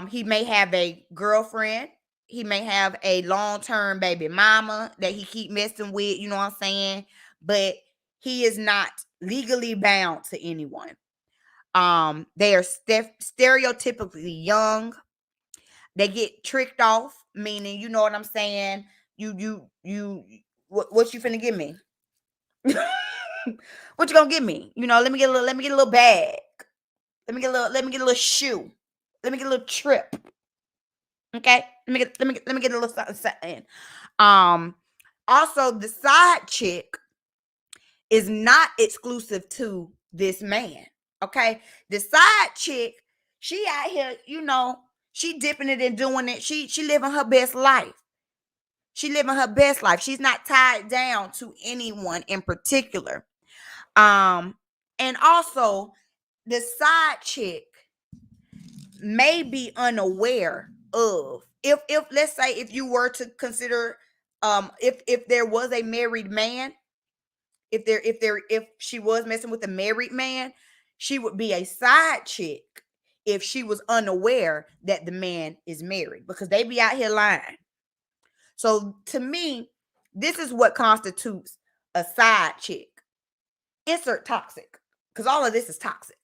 He may have a girlfriend. He may have a long-term baby mama that he keep messing with, you know what I'm saying? But he is not legally bound to anyone. They are stereotypically young. They get tricked off, meaning, you know what I'm saying? What you finna give me? What you gonna give me? You know, let me get a little bag. Let me get a little shoe. Let me get a little trip. Okay, let me get a little something. Also, the side chick is not exclusive to this man. Okay, the side chick, she out here, you know, she dipping it and doing it. She living her best life. She living her best life. She's not tied down to anyone in particular. And also the side chick may be unaware of, if let's say if you were to consider, if there was a married man, if she was messing with a married man, she would be a side chick if she was unaware that the man is married, because they be out here lying. So to me, this is what constitutes a side chick. Insert toxic, because all of this is toxic.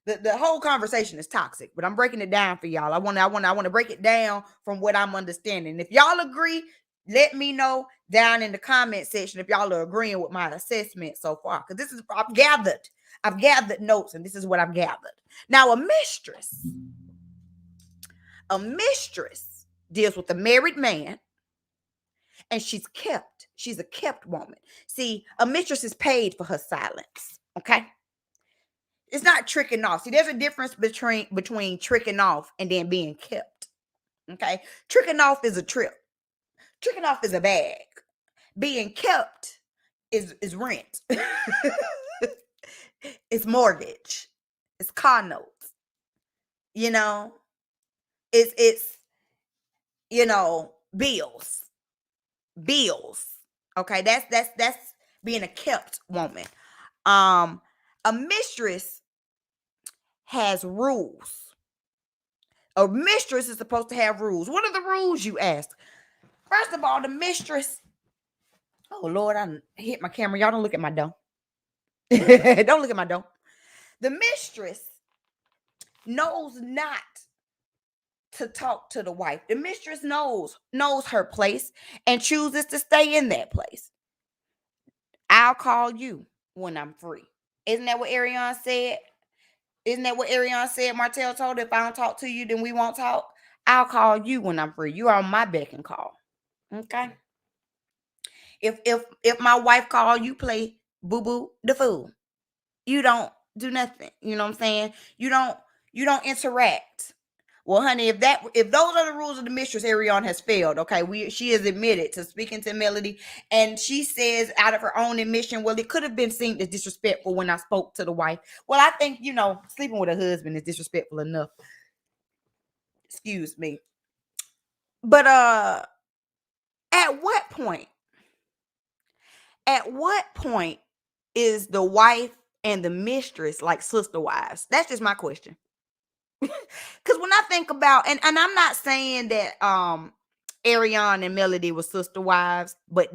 The whole conversation is toxic, but I'm breaking it down for y'all. I want to break it down from what I'm understanding. If y'all agree, let me know down in the comment section if y'all are agreeing with my assessment so far. Because this is I've gathered notes, and this is what I've gathered. Now, a mistress deals with a married man, and she's a kept woman. See, a mistress is paid for her silence. Okay. It's not tricking off. See, there's a difference between tricking off and then being kept. Okay. Tricking off is a trip. Tricking off is a bag. Being kept is rent. It's mortgage. It's car notes. You know, it's bills. bills. Okay, that's being a kept woman. A mistress has rules. A mistress is supposed to have rules. What are the rules, you ask? First of all, the mistress. Oh Lord, I hit my camera. Y'all don't look at my door. Don't look at my door. The mistress knows not to talk to the wife. The mistress knows her place and chooses to stay in that place. I'll call you when I'm free. Isn't that what Arionne said? Isn't that what Arionne said? Martell told her, if I don't talk to you, then we won't talk. I'll call you when I'm free. You are on my beck and call. Okay. If my wife call, you play boo boo the fool. You don't do nothing. You know what I'm saying? You don't interact. Well, honey, if those are the rules of the mistress, Arionne has failed. Okay, she has admitted to speaking to Melody, and she says out of her own admission, well, it could have been seen as disrespectful when I spoke to the wife. Well, I think sleeping with a husband is disrespectful enough. Excuse me. But at what point? At what point is the wife and the mistress like sister wives? That's just my question. Because when I think about, and I'm not saying that Arionne and Melody were sister wives, but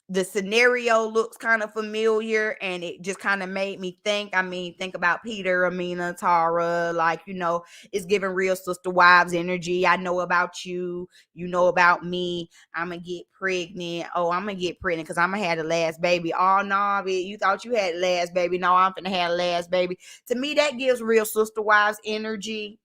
the scenario looks kind of familiar, and it just kind of made me think. I mean, think about Peter, Amina, Tara, like, it's giving real sister wives energy. I know about you, you know about me. I'm gonna get pregnant. Oh, I'm gonna get pregnant because I'm gonna have the last baby. Oh no, you thought you had the last baby. No, I'm gonna have the last baby. To me, that gives real sister wives energy.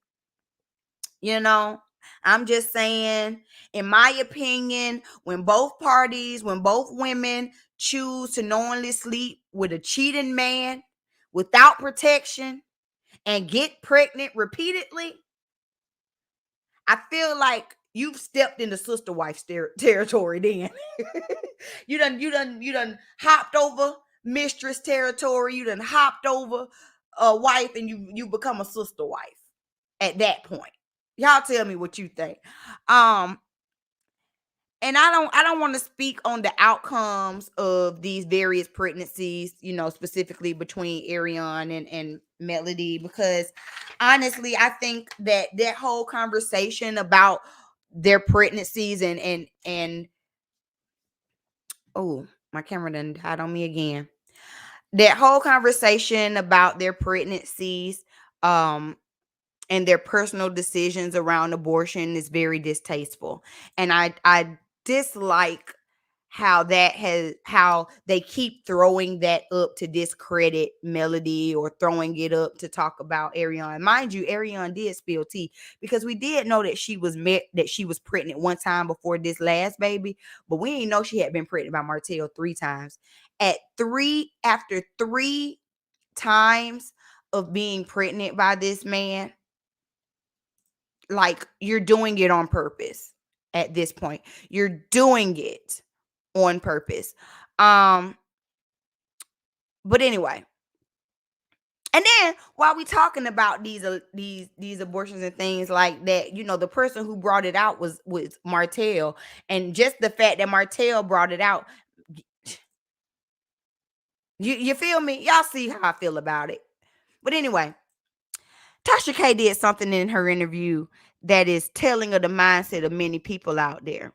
I'm just saying, in my opinion, when both women choose to knowingly sleep with a cheating man without protection and get pregnant repeatedly, I feel like you've stepped into sister wife territory then. you done hopped over mistress territory. You done hopped over a wife, and you become a sister wife at that point. Y'all tell me what you think. And I don't want to speak on the outcomes of these various pregnancies, specifically between Arionne and Melody, because honestly, I think that whole conversation about their pregnancies and oh, my camera done died on me again. That whole conversation about their pregnancies, and their personal decisions around abortion is very distasteful. And I dislike how they keep throwing that up to discredit Melody, or throwing it up to talk about Arionne. Mind you, Arionne did spill tea, because we did know that she was pregnant one time before this last baby, but we didn't know she had been pregnant by Martell 3 times. After 3 times of being pregnant by this man, like, you're doing it on purpose. At this point, you're doing it on purpose. But anyway, and then while we talking about these abortions and things like that, the person who brought it out was Martell, and just the fact that Martell brought it out, you feel me? Y'all see how I feel about it. But anyway, Tasha K did something in her interview that is telling of the mindset of many people out there.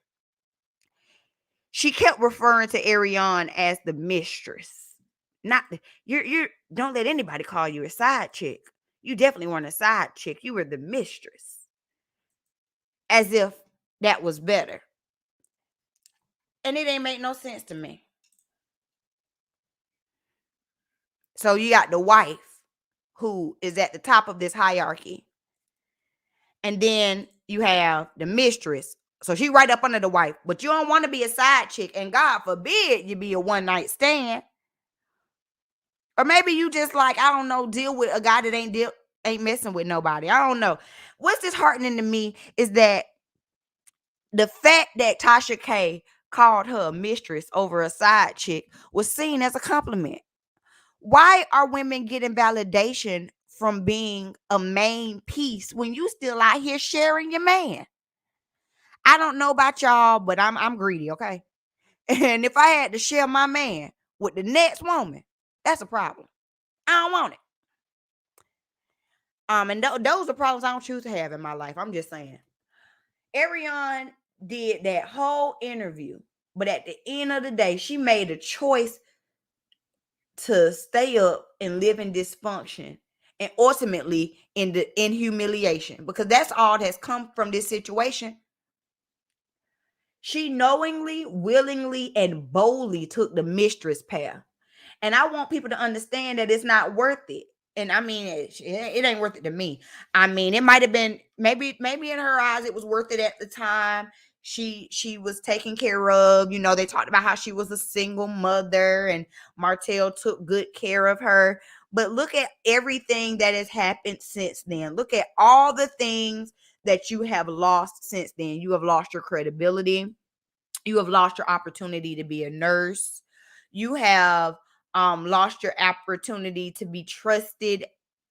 She kept referring to Arionne as the mistress. Not you don't let anybody call you a side chick. You definitely weren't a side chick. You were the mistress. As if that was better. And it ain't make no sense to me. So you got the wife, who is at the top of this hierarchy. And then you have the mistress. So she right up under the wife. But you don't want to be a side chick. And God forbid you be a one-night stand. Or maybe you just, like, I don't know, deal with a guy that ain't messing with nobody. I don't know. What's disheartening to me is that the fact that Tasha K called her a mistress over a side chick was seen as a compliment. Why are women getting validation from being a main piece when you still out here sharing your man? I don't know about y'all, but I'm greedy, okay? And if I had to share my man with the next woman, that's a problem. I don't want it. And those are problems I don't choose to have in my life. I'm just saying. Arionne did that whole interview, but at the end of the day, she made a choice to stay up and live in dysfunction and ultimately in humiliation, because that's all that's come from this situation. She knowingly, willingly, and boldly took the mistress path. And I want people to understand that it's not worth it. And I mean, it ain't worth it to me. I mean, it might have been, maybe in her eyes, it was worth it at the time. She was taken care of. You know, they talked about how she was a single mother and Martell took good care of her. But look at everything that has happened since then. Look at all the things that you have lost since then. You have lost your credibility. You have lost your opportunity to be a nurse. You have lost your opportunity to be trusted.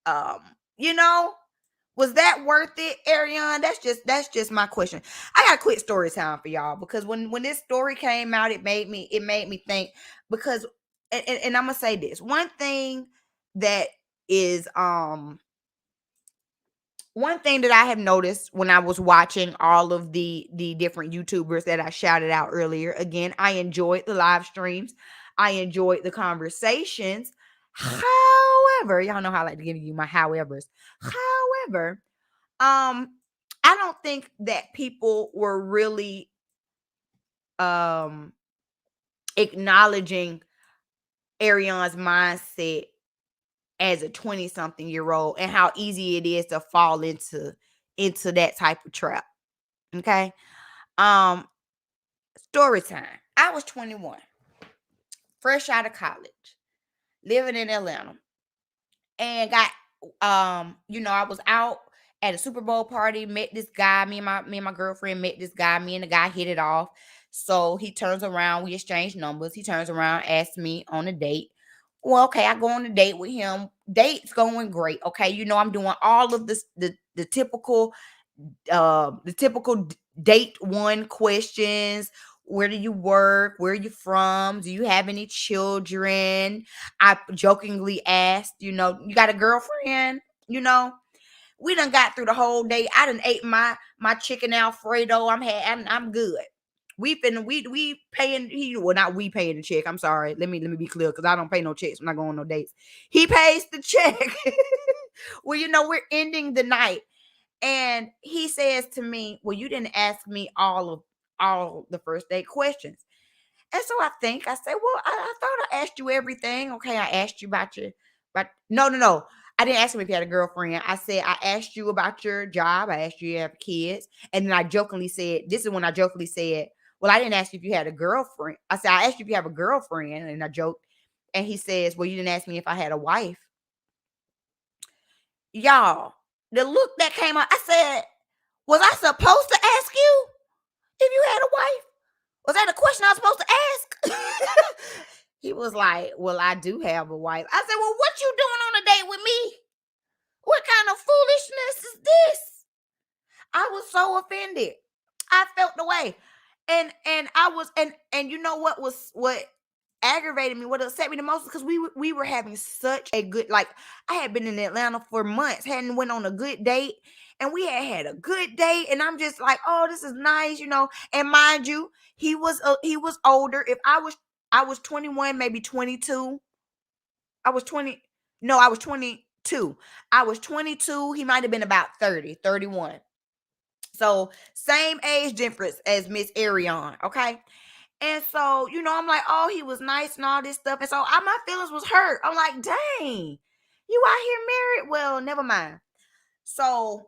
Um, you know, was that worth it, Arionne? That's just my question. I got a quick story time for y'all, because when this story came out, it made me think, because and I'm gonna say this one thing that is one thing that I have noticed when I was watching all of the different YouTubers that I shouted out earlier. Again, I enjoyed the live streams. I enjoyed the conversations. However, y'all know how I like to give you my howevers. However, I don't think that people were really acknowledging Arionne's mindset as a 20-something-year-old and how easy it is to fall into that type of trap. Okay. Story time. I was 21, fresh out of college, living in Atlanta, and got I was out at a Super Bowl party, met this guy. Me and my girlfriend met this guy. Me and the guy hit it off. So he turns around, we exchange numbers. He turns around, asks me on a date. Well, okay, I go on a date with him. Date's going great. Okay, I'm doing all of this, the typical date one questions. Where do you work? Where are you from? Do you have any children? I jokingly asked, you got a girlfriend? We done got through the whole day. I done ate my chicken Alfredo. I'm good. We paying, not we paying the check. I'm sorry. Let me be clear, because I don't pay no checks when I go on no dates. He pays the check. Well, we're ending the night. And he says to me, well, you didn't ask me all the first date questions. And so I said, well, I thought I asked you everything. Okay, I asked you about no. I didn't ask him if he had a girlfriend. I said, I asked you about your job. I asked you if you have kids. And then I jokingly said, this is when I jokingly said, well, I didn't ask you if you had a girlfriend. I said, I asked you if you have a girlfriend. And I joked. And he says, well, you didn't ask me if I had a wife. Y'all, the look that came out, I said, was I supposed to ask you if you had a wife? Was that a question I was supposed to ask? He was like, well, I do have a wife. I said, well, what you doing on a date with me? What kind of foolishness is this? I was so offended. I felt the way. And I was, and you know what aggravated me, what upset me the most, because we were having such a good, like, I had been in Atlanta for months, hadn't went on a good date, and we had a good date, and I'm just like, oh, this is nice, and mind you, he was older. If I was 21, maybe 22. I was 20. No, I was 22. I was 22. He might have been about 30, 31. So same age difference as Miss Arionne. Okay. And so, I'm like, oh, he was nice and all this stuff. And so my feelings was hurt. I'm like, dang, you out here married? Well, never mind. So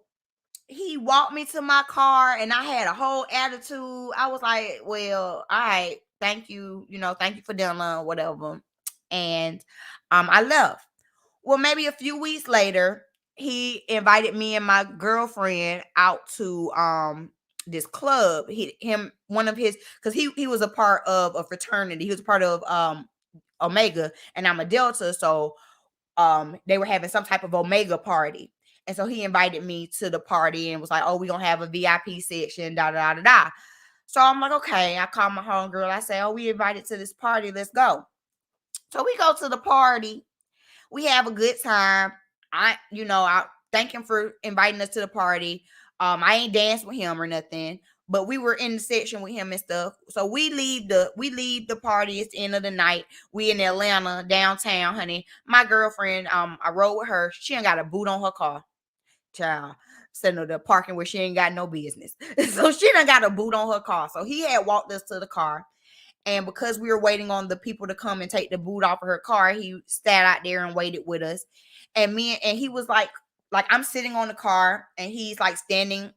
he walked me to my car and I had a whole attitude. I was like, well, all right, thank you. Thank you for dinner, whatever. And I left. Well, maybe a few weeks later, he invited me and my girlfriend out to this club. One of his, because he was a part of a fraternity. He was a part of Omega, and I'm a Delta, so they were having some type of Omega party. And so he invited me to the party and was like, oh, we're going to have a VIP section, da, da, da, da, da. So I'm like, okay. I called my homegirl. I say, oh, we invited to this party. Let's go. So we go to the party. We have a good time. I thank him for inviting us to the party. I ain't danced with him or nothing, but we were in the section with him and stuff. So we leave the party. It's the end of the night. We in Atlanta, downtown, honey. My girlfriend, I rode with her. She ain't got a boot on her car. Child. Sitting at the parking where she ain't got no business. So she done got a boot on her car. So he had walked us to the car. And because we were waiting on the people to come and take the boot off of her car, he sat out there and waited with us. And he was like I'm sitting on the car and he's like standing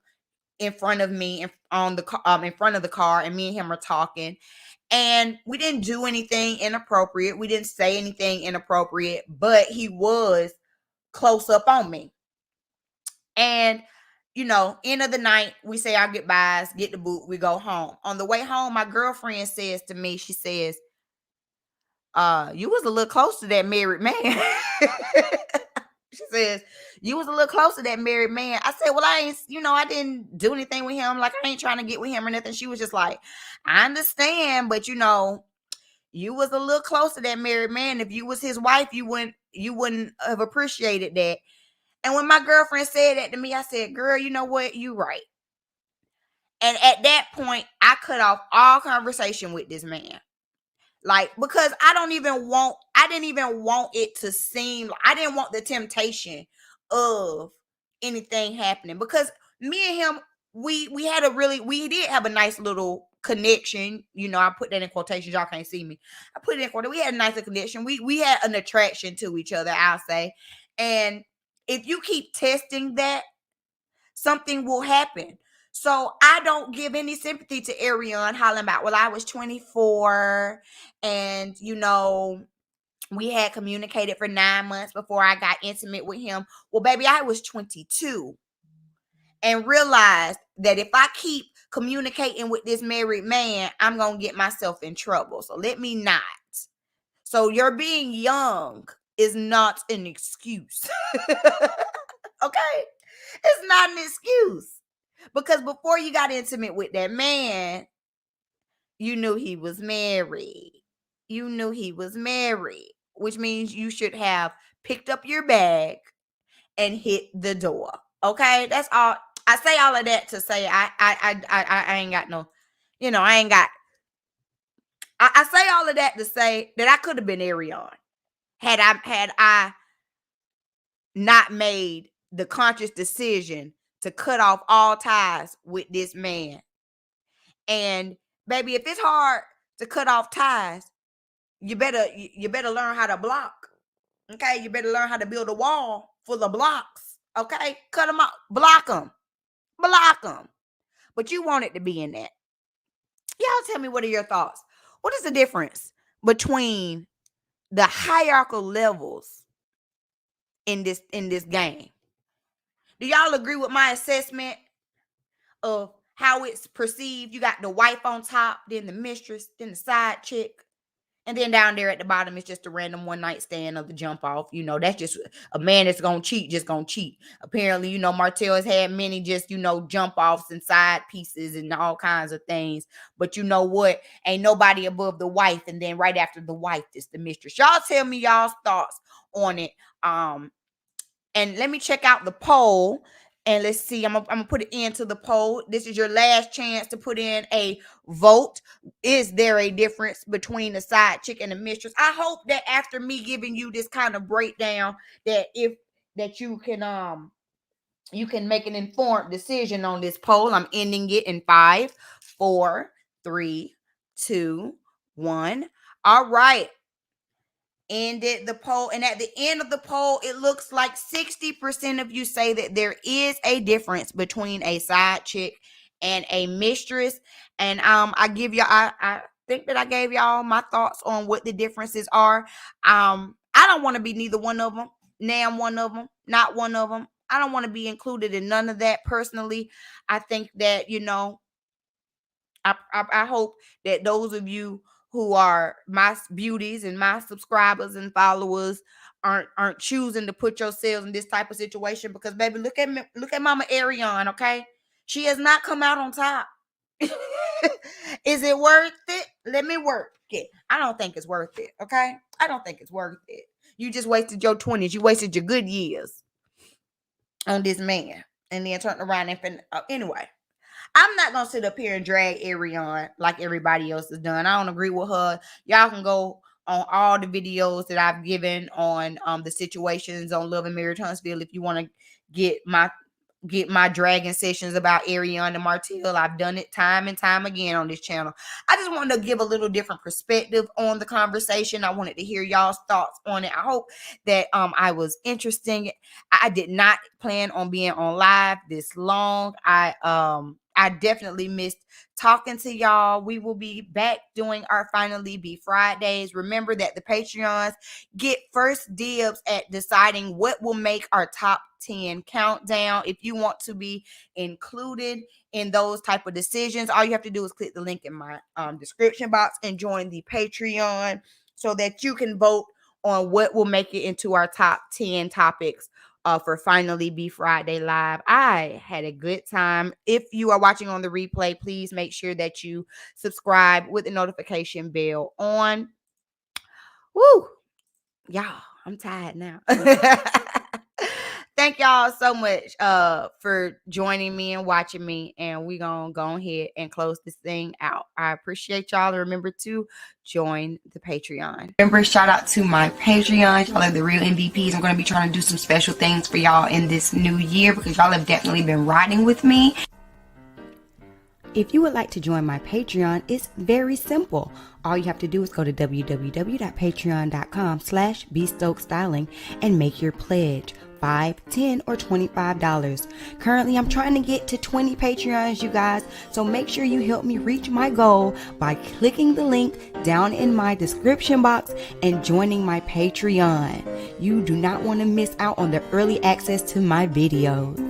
in front of me in front of the car, and me and him are talking. And we didn't do anything inappropriate. We didn't say anything inappropriate, but he was close up on me. And end of the night, we say our goodbyes, get the boot, we go home. On the way home, my girlfriend says to me, she says, you was a little close to that married man. She says, you was a little close to that married man. I said, well, I didn't do anything with him. Like, I ain't trying to get with him or nothing. She was just like, I understand, but you was a little close to that married man. If you was his wife, you wouldn't have appreciated that. And when my girlfriend said that to me, I said, girl, you know what? You right. And at that point, I cut off all conversation with this man. Like, because I didn't even want it to seem, I didn't want the temptation of anything happening. Because me and him, we did have a nice little connection. I put that in quotations. Y'all can't see me. I put it in quotations. We had a nice connection. We had an attraction to each other, I'll say. And if you keep testing that, something will happen. So I don't give any sympathy to Arionne hollering about, well, I was 24 and, we had communicated for 9 months before I got intimate with him. Well, baby, I was 22 and realized that if I keep communicating with this married man, I'm going to get myself in trouble. So let me not. So your being young is not an excuse. Okay? It's not an excuse. Because before you got intimate with that man, you knew he was married. Which means you should have picked up your bag and hit the door. Okay? That's all. I say all of that to say I ain't got no, I ain't got. I say all of that to say that I could have been Arionne had I not made the conscious decision to cut off all ties with this man. And baby, if it's hard to cut off ties, you better learn how to block. Okay, you better learn how to build a wall full of blocks. Okay, cut them off, block them. But you want it to be in that. Y'all tell me, what are your thoughts? What is the difference between the hierarchical levels in this game? Do y'all agree with my assessment of how it's perceived? You got the wife on top, then the mistress, then the side chick, and then down there at the bottom is just a random one night stand of the jump off. That's just a man that's gonna cheat, just gonna cheat. Apparently, Martell has had many just, jump offs and side pieces and all kinds of things. But you know what? Ain't nobody above the wife, and then right after the wife is the mistress. Y'all tell me y'all's thoughts on it. And let me check out the poll. And let's see, I'm gonna put it into the poll. This is your last chance to put in a vote. Is there a difference between the side chick and the mistress? I hope that after me giving you this kind of breakdown, that you can make an informed decision on this poll. I'm ending it in 5, 4, 3, 2, 1. All right. Ended the poll, and at the end of the poll, it looks like 60% of you say that there is a difference between a side chick and a mistress. And I think that I gave y'all my thoughts on what the differences are. I don't want to be neither one of them. Now I'm one of them, not one of them. I don't want to be included in none of that personally. I think that I hope that those of you who are my beauties and my subscribers and followers aren't choosing to put yourselves in this type of situation, because baby, look at me, look at Mama Arionne, okay? She has not come out on top. Is it worth it? Let me work it. I don't think it's worth it, okay? I don't think it's worth it. You just wasted your 20s. You wasted your good years on this man, and then turned around and anyway. I'm not gonna sit up here and drag Arionne like everybody else has done. I don't agree with her. Y'all can go on all the videos that I've given on the situations on Love and Marriage Huntsville if you want to get my dragging sessions about Arionne and Martell. I've done it time and time again on this channel. I just wanted to give a little different perspective on the conversation. I wanted to hear y'all's thoughts on it. I hope that I was interesting. I did not plan on being on live this long. I definitely missed talking to y'all. We will be back doing our Finally Be Fridays. Remember that the Patreons get first dibs at deciding what will make our top 10 countdown. If you want to be included in those type of decisions, all you have to do is click the link in my description box and join the Patreon so that you can vote on what will make it into our top 10 topics for Finally Be Friday Live. I had a good time. If you are watching on the replay, please make sure that you subscribe with the notification bell on. Woo! Y'all, I'm tired now. Thank y'all so much for joining me and watching me. And we're going to go ahead and close this thing out. I appreciate y'all. Remember to join the Patreon. Remember, shout out to my Patreon. Y'all are the real MVPs. I'm going to be trying to do some special things for y'all in this new year because y'all have definitely been riding with me. If you would like to join my Patreon, it's very simple. All you have to do is go to www.patreon.com/bstokestyling and make your pledge. $5, $10, or $25. Currently, I'm trying to get to 20 Patreons, you guys. So make sure you help me reach my goal by clicking the link down in my description box and joining my Patreon. You do not want to miss out on the early access to my videos.